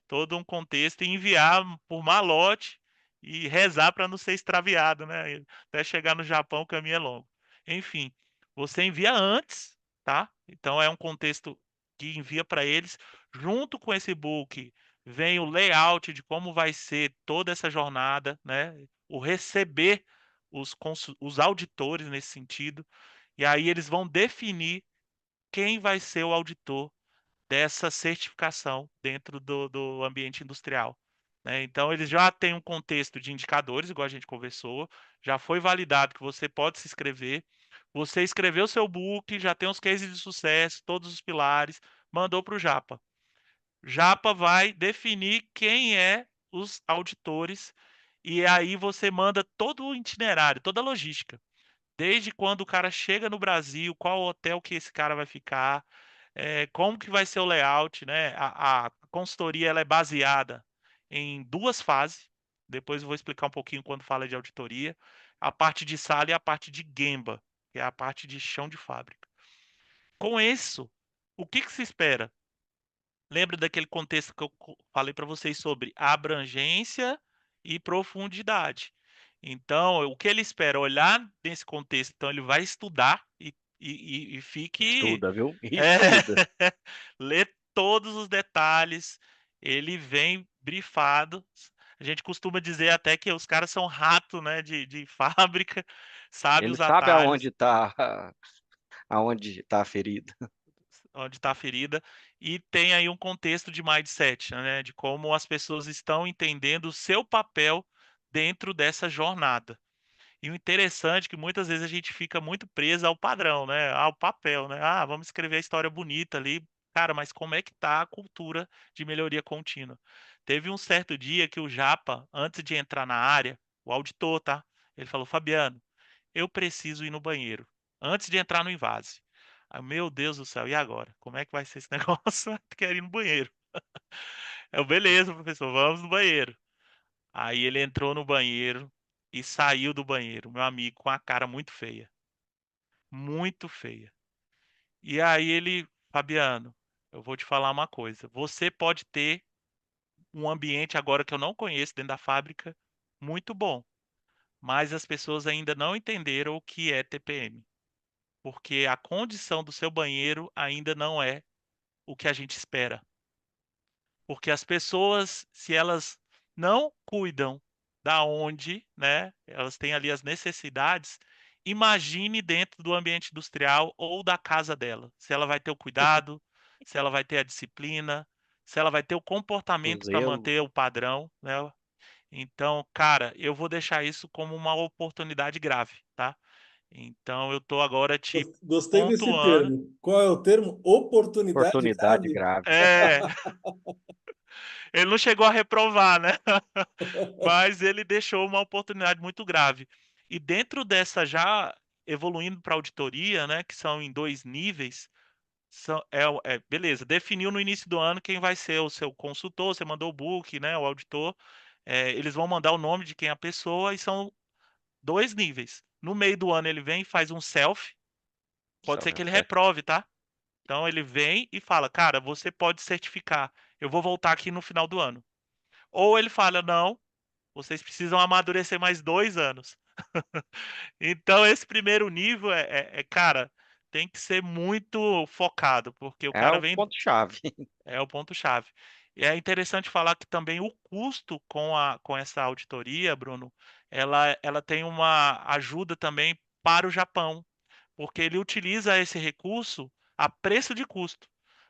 todo um contexto e enviar por malote e rezar para não ser extraviado, né? Até chegar no Japão o caminho é longo. Enfim, você envia antes, tá? Então é um contexto que envia para eles. Junto com esse book vem o layout de como vai ser toda essa jornada, né? O receber os auditores nesse sentido. E aí eles vão definir quem vai ser o auditor dessa certificação dentro do ambiente industrial, né? Então, eles já têm um contexto de indicadores, igual a gente conversou, já foi validado que você pode se inscrever, você escreveu seu book, já tem os cases de sucesso, todos os pilares, mandou para o Japa. Japa vai definir quem é os auditores e aí você manda todo o itinerário, toda a logística. Desde quando o cara chega no Brasil, qual hotel que esse cara vai ficar, como que vai ser o layout, né? A consultoria ela é baseada em duas fases. Depois eu vou explicar um pouquinho quando fala de auditoria. A parte de sala e a parte de Gemba, que é a parte de chão de fábrica. Com isso, o que que se espera? Lembra daquele contexto que eu falei para vocês sobre abrangência e profundidade. Então, o que ele espera olhar nesse contexto, então ele vai estudar e fique Estuda, viu? é, Estuda. lê todos os detalhes, ele vem brifado. A gente costuma dizer até que os caras são rato, né, de fábrica, sabe Ele os sabe atalhos, aonde tá a ferida. onde está a ferida, e tem aí um contexto de mindset, né, de como as pessoas estão entendendo o seu papel dentro dessa jornada. E o interessante é que muitas vezes a gente fica muito preso ao padrão, né? Ao papel, né? Ah, vamos escrever a história bonita ali. Cara, mas como é que tá a cultura de melhoria contínua? Teve um certo dia que o Japa, antes de entrar na área, o auditor, tá? Ele falou, Fabiano, eu preciso ir no banheiro, antes de entrar no invase. Aí, meu Deus do céu, e agora? Como é que vai ser esse negócio? Quero ir no banheiro. Eu, beleza, professor, vamos no banheiro. Aí ele entrou no banheiro e saiu do banheiro, meu amigo, com a cara muito feia. Muito feia. E aí ele, Fabiano, eu vou te falar uma coisa. Você pode ter um ambiente agora que eu não conheço dentro da fábrica muito bom, mas as pessoas ainda não entenderam o que é TPM, porque a condição do seu banheiro ainda não é o que a gente espera. Porque as pessoas, se elas não cuidam da onde, né, elas têm ali as necessidades, imagine dentro do ambiente industrial ou da casa dela, se ela vai ter o cuidado, se ela vai ter a disciplina, se ela vai ter o O comportamento para zelo. manter o padrão, né? Então, cara, eu vou deixar isso como uma oportunidade grave, tá? Então, eu tô agora te Gostei desse pontuando. termo. Qual é o termo? Oportunidade Oportunidade grave? grave. É, ele não chegou a reprovar, né? Mas ele deixou uma oportunidade muito grave. E dentro dessa já evoluindo para auditoria, né, que são em dois níveis, beleza, definiu no início do ano quem vai ser o seu consultor, você mandou o book, né, o auditor, eles vão mandar o nome de quem é a pessoa e são dois níveis. No meio do ano ele vem e faz um self, pode ser que ele Self-assessment. reprove, tá? Então ele vem e fala, cara, você pode certificar, eu vou voltar aqui no final do ano. Ou ele fala, não, vocês precisam amadurecer mais 2 anos. Então, esse primeiro nível cara, tem que ser muito focado, porque o É cara o vem, ponto-chave. é o ponto-chave. E é interessante falar que também o custo com essa auditoria, Bruno, ela tem uma ajuda também para o Japão, porque ele utiliza esse recurso a preço de custo.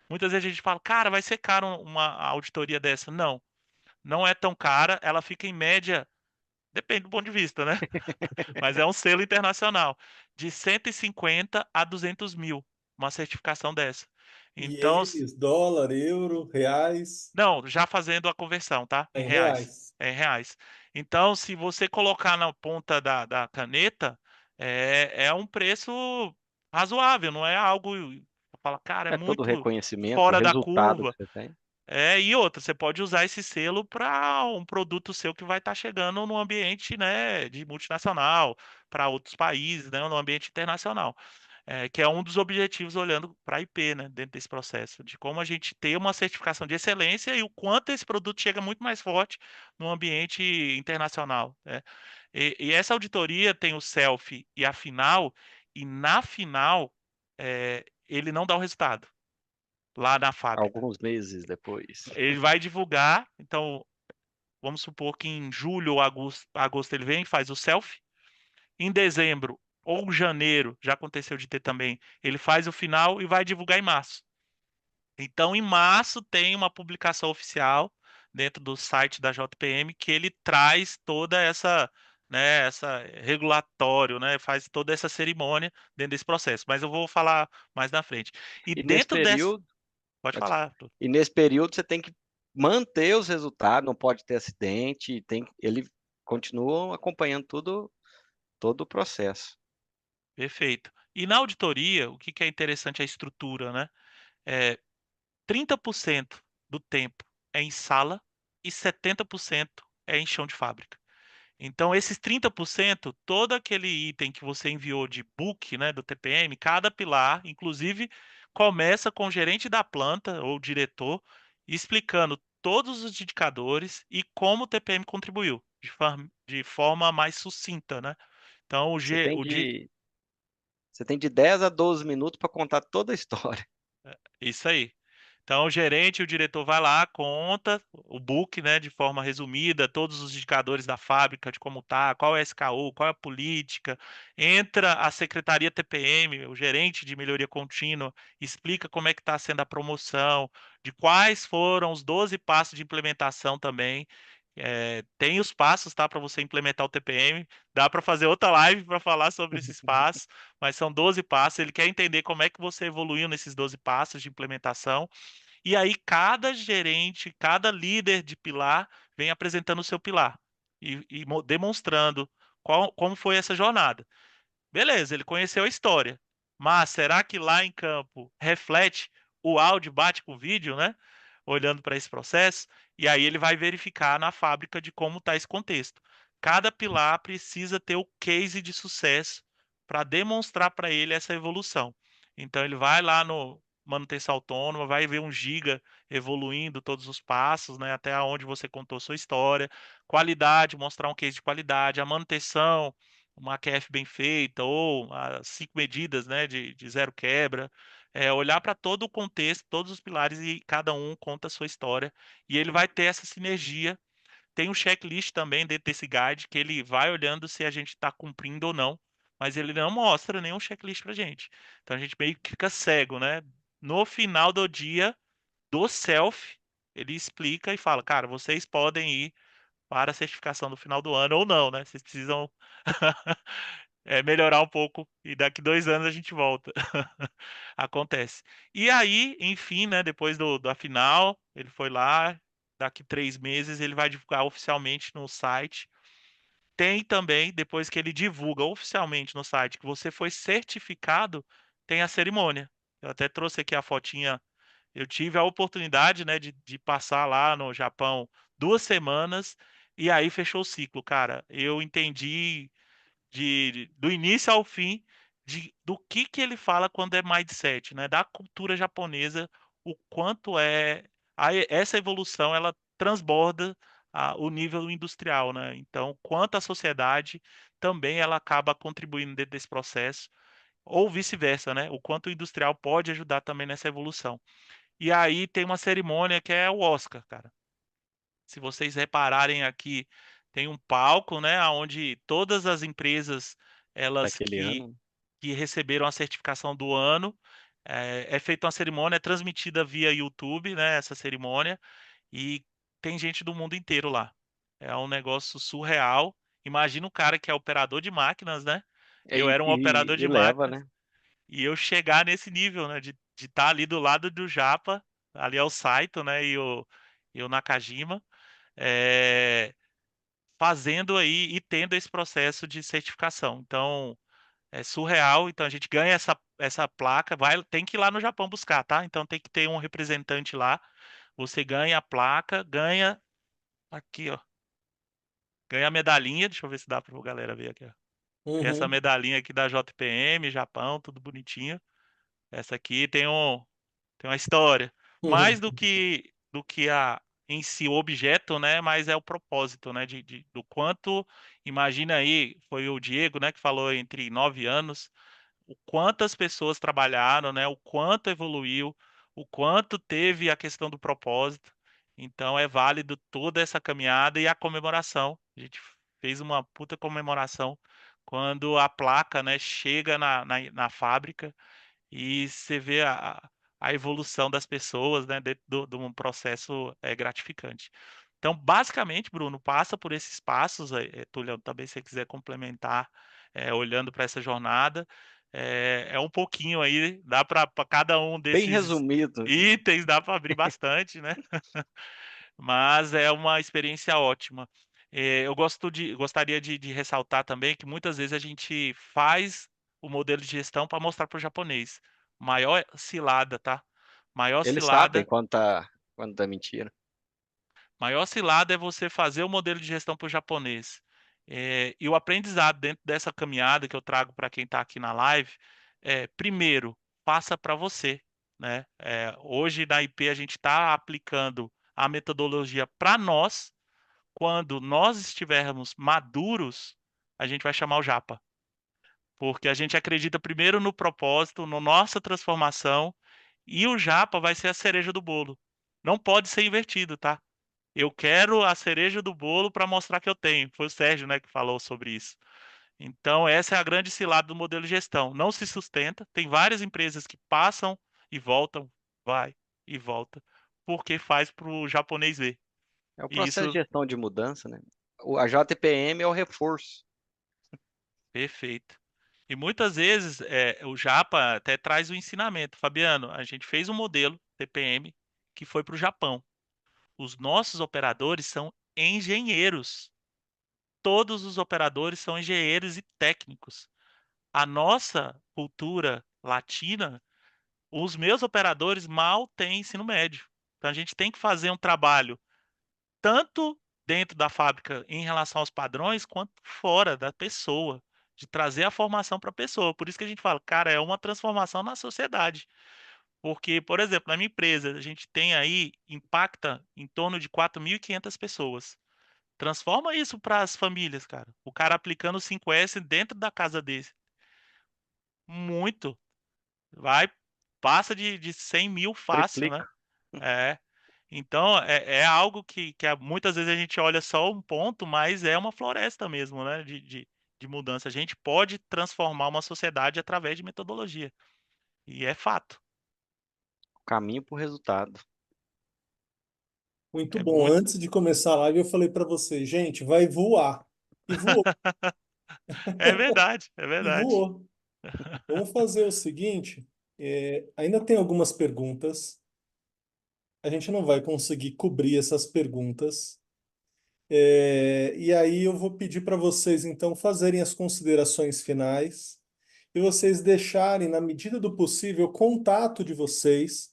Muitas vezes a gente fala, cara, vai ser caro uma auditoria dessa. Não, não é tão cara, ela fica em média, depende do ponto de vista, né? Mas é um selo internacional, de 150 a 200 mil, uma certificação dessa. Então, Ienes, dólar, euro, reais, não, já fazendo a conversão, tá? Em em reais. reais. É em reais. Então, se você colocar na ponta da caneta, é um preço razoável, não é algo. Fala, cara, é É todo o muito reconhecimento, o fora da resultado que curva. você tem. E outra, você pode usar esse selo para um produto seu que vai estar chegando no ambiente, né, de multinacional, para outros países, né, no ambiente internacional. Que é um dos objetivos olhando para a IP, né, dentro desse processo, de como a gente ter uma certificação de excelência e o quanto esse produto chega muito mais forte no ambiente internacional, né? E essa auditoria tem o self e a final, e na final ele não dá o resultado lá na fábrica. Alguns meses depois. Ele vai divulgar, então vamos supor que em julho ou agosto ele vem, faz o self. Em dezembro ou janeiro, já aconteceu de ter também, ele faz o final e vai divulgar em março. Então, em março tem uma publicação oficial dentro do site da JPM que ele traz toda essa, né, essa regulatório, né, faz toda essa cerimônia dentro desse processo. Mas eu vou falar mais na frente. E E nesse dentro dessa, período, pode ah, falar. e nesse período você tem que manter os resultados, não pode ter acidente, ele continua acompanhando todo o processo. Perfeito. E na auditoria, o que que é interessante é a estrutura, né? É, 30% do tempo é em sala e 70% é em chão de fábrica. Então, esses 30%, todo aquele item que você enviou de book, né, do TPM, cada pilar, inclusive, começa com o gerente da planta ou diretor explicando todos os indicadores e como o TPM contribuiu, de forma mais sucinta, né? Então, Você tem de, você tem de 10 a 12 minutos para contar toda a história. isso aí. Então, o gerente e o diretor vai lá, conta o book, né, de forma resumida, todos os indicadores da fábrica, de como tá, qual é a SKU, qual é a política. Entra a secretaria TPM, o gerente de melhoria contínua, explica como é que está sendo a promoção, de quais foram os 12 passos de implementação também. Tem os passos, tá, para você implementar o TPM. Dá para fazer outra live para falar sobre esses passos, mas são 12 passos. Ele quer entender como é que você evoluiu nesses 12 passos de implementação. E aí cada gerente, cada líder de pilar vem apresentando o seu pilar e demonstrando como foi essa jornada. Beleza, ele conheceu a história, mas será que lá em campo reflete o áudio bate com o vídeo, né? Olhando para esse processo, e aí ele vai verificar na fábrica de como está esse contexto. Cada pilar precisa ter o case de sucesso para demonstrar para ele essa evolução. Então ele vai lá no manutenção autônoma, vai ver um giga evoluindo todos os passos, né, até onde você contou sua história, qualidade, mostrar um case de qualidade, a manutenção, uma QF bem feita, ou as 5 medidas, né, de zero quebra, olhar para todo o contexto, todos os pilares e cada um conta a sua história, e ele vai ter essa sinergia. Tem um checklist também dentro desse guide que ele vai olhando se a gente está cumprindo ou não, mas ele não mostra nenhum checklist para gente. Então a gente meio que fica cego, né? No final do dia, do self, ele explica e fala, cara, vocês podem ir para a certificação do final do ano ou não, né? Vocês precisam melhorar um pouco e daqui 2 anos a gente volta. Acontece. E aí, enfim, né? Depois da final, ele foi lá. Daqui 3 meses ele vai divulgar oficialmente no site. Tem também, depois que ele divulga oficialmente no site que você foi certificado, tem a cerimônia. Eu até trouxe aqui a fotinha. Eu tive a oportunidade, né, de passar lá no Japão 2 semanas e aí fechou o ciclo, cara. Eu entendi do início ao fim do que ele fala quando é mindset, né? Da cultura japonesa, o quanto essa evolução ela transborda o nível industrial, né? Então, quanto a sociedade também ela acaba contribuindo dentro desse processo, ou vice-versa, né? O quanto o industrial pode ajudar também nessa evolução. E aí tem uma cerimônia que é o Oscar, cara. Se vocês repararem aqui, tem um palco, né, onde todas as empresas elas Daquele ano. que receberam a certificação do ano, é feita uma cerimônia, é transmitida via YouTube, né, essa cerimônia, e tem gente do mundo inteiro lá. É um negócio surreal. Imagina um cara que é operador de máquinas, né? Eu E, era um e, operador e de leva, máquinas né? e eu chegar nesse nível, né, de estar ali do lado do Japa, ali é o Saito, né, e o Nakajima, é, fazendo aí e tendo esse processo de certificação. Então, é surreal. Então, a gente ganha essa placa, tem que ir lá no Japão buscar, tá? Então, tem que ter um representante lá. Você ganha a placa, ganha aqui, ó, ganha a medalhinha. Deixa eu ver se dá para a galera ver aqui, ó. Tem essa Uhum, medalhinha aqui da JPM, Japão, tudo bonitinho. Essa aqui tem uma história. Mais uhum. do que em si o objeto, né? Mas é o propósito, né? Do quanto, imagina aí, foi o Diego, né? Que falou entre 9 anos, o quantas pessoas trabalharam, né? O quanto evoluiu, o quanto teve a questão do propósito. Então é válido toda essa caminhada e a comemoração. A gente fez uma puta comemoração quando a placa, né, chega na fábrica e você vê a evolução das pessoas, né, dentro de um processo gratificante. Então, basicamente, Bruno, passa por esses passos, Túlio, também se você quiser complementar, olhando para essa jornada, é um pouquinho aí, dá para cada um Bem desses resumido. itens, dá para abrir bastante, né? Mas é uma experiência ótima. Gostaria de ressaltar também que muitas vezes a gente faz o modelo de gestão para mostrar para o japonês. Maior cilada, tá? Maior Eles sabem cilada, quando tá mentira. maior cilada é você fazer o modelo de gestão para o japonês. E o aprendizado dentro dessa caminhada que eu trago para quem está aqui na live, primeiro, faça para você. né? Hoje na IP a gente está aplicando a metodologia para nós. Quando nós estivermos maduros, a gente vai chamar o Japa, porque a gente acredita primeiro no propósito, na nossa transformação, e o Japa vai ser a cereja do bolo. Não pode ser invertido, tá? Eu quero a cereja do bolo para mostrar que eu tenho. Foi o Sérgio, né, que falou sobre isso. Então, essa é a grande cilada do modelo de gestão. Não se sustenta. Tem várias empresas que passam e voltam, vai e volta, porque faz para o japonês ver. É o E processo de isso, gestão de mudança, né? A JPM é o reforço. perfeito. E muitas vezes o Japa até traz o ensinamento. Fabiano, a gente fez um modelo TPM que foi para o Japão. Os nossos operadores são engenheiros. Todos os operadores são engenheiros e técnicos. A nossa cultura latina, os meus operadores mal têm ensino médio. Então a gente tem que fazer um trabalho tanto dentro da fábrica em relação aos padrões, quanto fora da pessoa, de trazer a formação para a pessoa. Por isso que a gente fala, cara, é uma transformação na sociedade. Porque, por exemplo, na minha empresa, a gente tem aí, impacta em torno de 4.500 pessoas. Transforma isso para as famílias, cara. O cara aplicando o 5S dentro da casa dele. Muito. Vai, passa de 100 mil fácil, né? Triplica. É. Então, é algo que muitas vezes a gente olha só um ponto, mas é uma floresta mesmo, né? De mudança. A gente pode transformar uma sociedade através de metodologia. E é fato. O caminho para o resultado. Muito É bom. muito. Antes de começar a live, eu falei para você, gente, vai voar. E voou, É verdade, é e verdade. voou. Vamos fazer o seguinte: ainda tem algumas perguntas. A gente não vai conseguir cobrir essas perguntas. E aí eu vou pedir para vocês, então, fazerem as considerações finais e vocês deixarem, na medida do possível, o contato de vocês,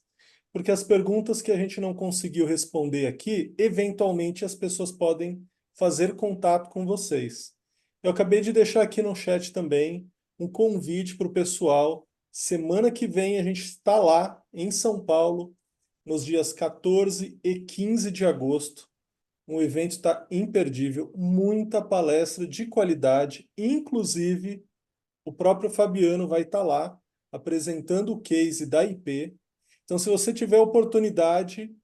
porque as perguntas que a gente não conseguiu responder aqui, eventualmente as pessoas podem fazer contato com vocês. Eu acabei de deixar aqui no chat também um convite para o pessoal. Semana que vem a gente está lá em São Paulo, nos dias 14 e 15 de agosto. O evento está imperdível, muita palestra de qualidade, inclusive o próprio Fabiano vai estar lá apresentando o case da IP. Então, se você tiver oportunidade,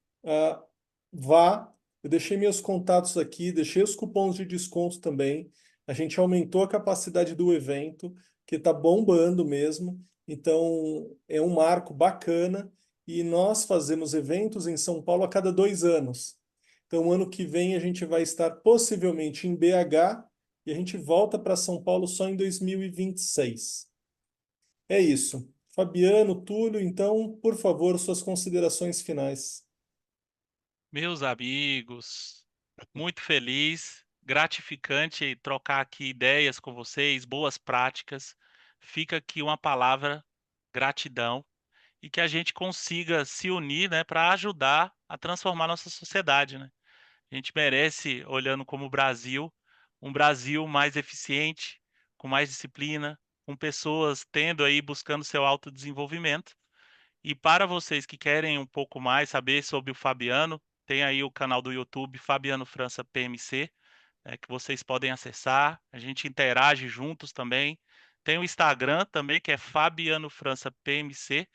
vá. Eu deixei meus contatos aqui, deixei os cupons de desconto também. A gente aumentou a capacidade do evento, que está bombando mesmo. Então, é um marco bacana. E nós fazemos eventos em São Paulo a cada 2 anos. Então, ano que vem, a gente vai estar possivelmente em BH e a gente volta para São Paulo só em 2026. É isso. Fabiano, Túlio, então, por favor, suas considerações finais. Meus amigos, muito feliz, gratificante trocar aqui ideias com vocês, boas práticas. Fica aqui uma palavra, gratidão, e que a gente consiga se unir, né, para ajudar a transformar nossa sociedade, né? A gente merece, olhando como o Brasil, um Brasil mais eficiente, com mais disciplina, com pessoas tendo aí buscando seu autodesenvolvimento. E para vocês que querem um pouco mais saber sobre o Fabiano, tem aí o canal do YouTube Fabiano França PMC, que vocês podem acessar. A gente interage juntos também. Tem o Instagram também, que é Fabiano França PMC,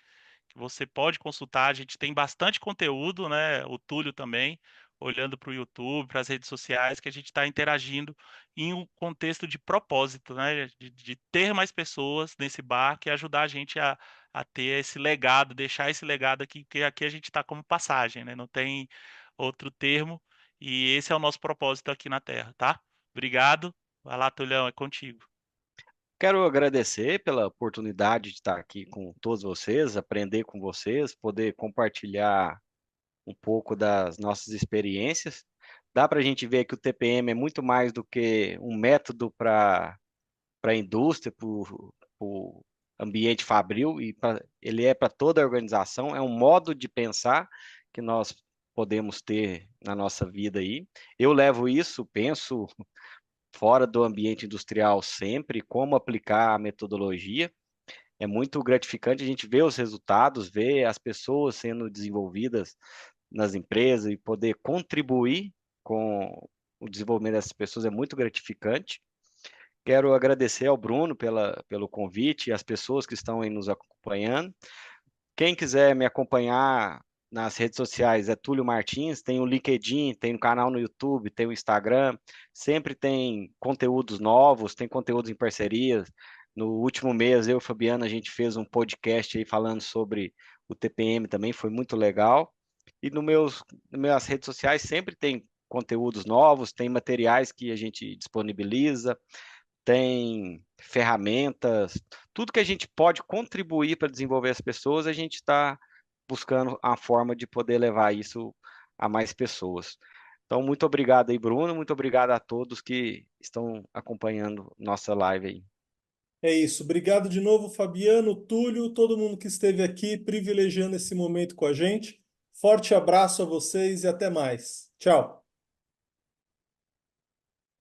que você pode consultar. A gente tem bastante conteúdo, né? O Túlio também, olhando para o YouTube, para as redes sociais, que a gente está interagindo em um contexto de propósito, né? De ter mais pessoas nesse barco e ajudar a gente a ter esse legado, deixar esse legado aqui, porque aqui a gente está como passagem, né? Não tem outro termo. E esse é o nosso propósito aqui na Terra, tá? Obrigado. Vai lá, Tulhão, é contigo. Quero agradecer pela oportunidade de estar aqui com todos vocês, aprender com vocês, poder compartilhar um pouco das nossas experiências. Dá para a gente ver que o TPM é muito mais do que um método para a indústria, para o ambiente fabril, e ele é para toda a organização, é um modo de pensar que nós podemos ter na nossa vida aí. Eu levo isso, penso fora do ambiente industrial sempre, como aplicar a metodologia. É muito gratificante a gente ver os resultados, ver as pessoas sendo desenvolvidas nas empresas e poder contribuir com o desenvolvimento dessas pessoas é muito gratificante. Quero agradecer ao Bruno pelo convite e as pessoas que estão aí nos acompanhando. Quem quiser me acompanhar nas redes sociais é Túlio Martins, tem o LinkedIn, tem o canal no YouTube, tem o Instagram, sempre tem conteúdos novos, tem conteúdos em parcerias. No último mês, eu e o Fabiano, a gente fez um podcast aí falando sobre o TPM também, foi muito legal. E nas minhas redes sociais sempre tem conteúdos novos, tem materiais que a gente disponibiliza, tem ferramentas, tudo que a gente pode contribuir para desenvolver as pessoas, a gente está buscando a forma de poder levar isso a mais pessoas. Então, muito obrigado aí, Bruno, muito obrigado a todos que estão acompanhando nossa live aí. É isso. Obrigado de novo, Fabiano, Túlio, todo mundo que esteve aqui privilegiando esse momento com a gente. Forte abraço a vocês e até mais. Tchau.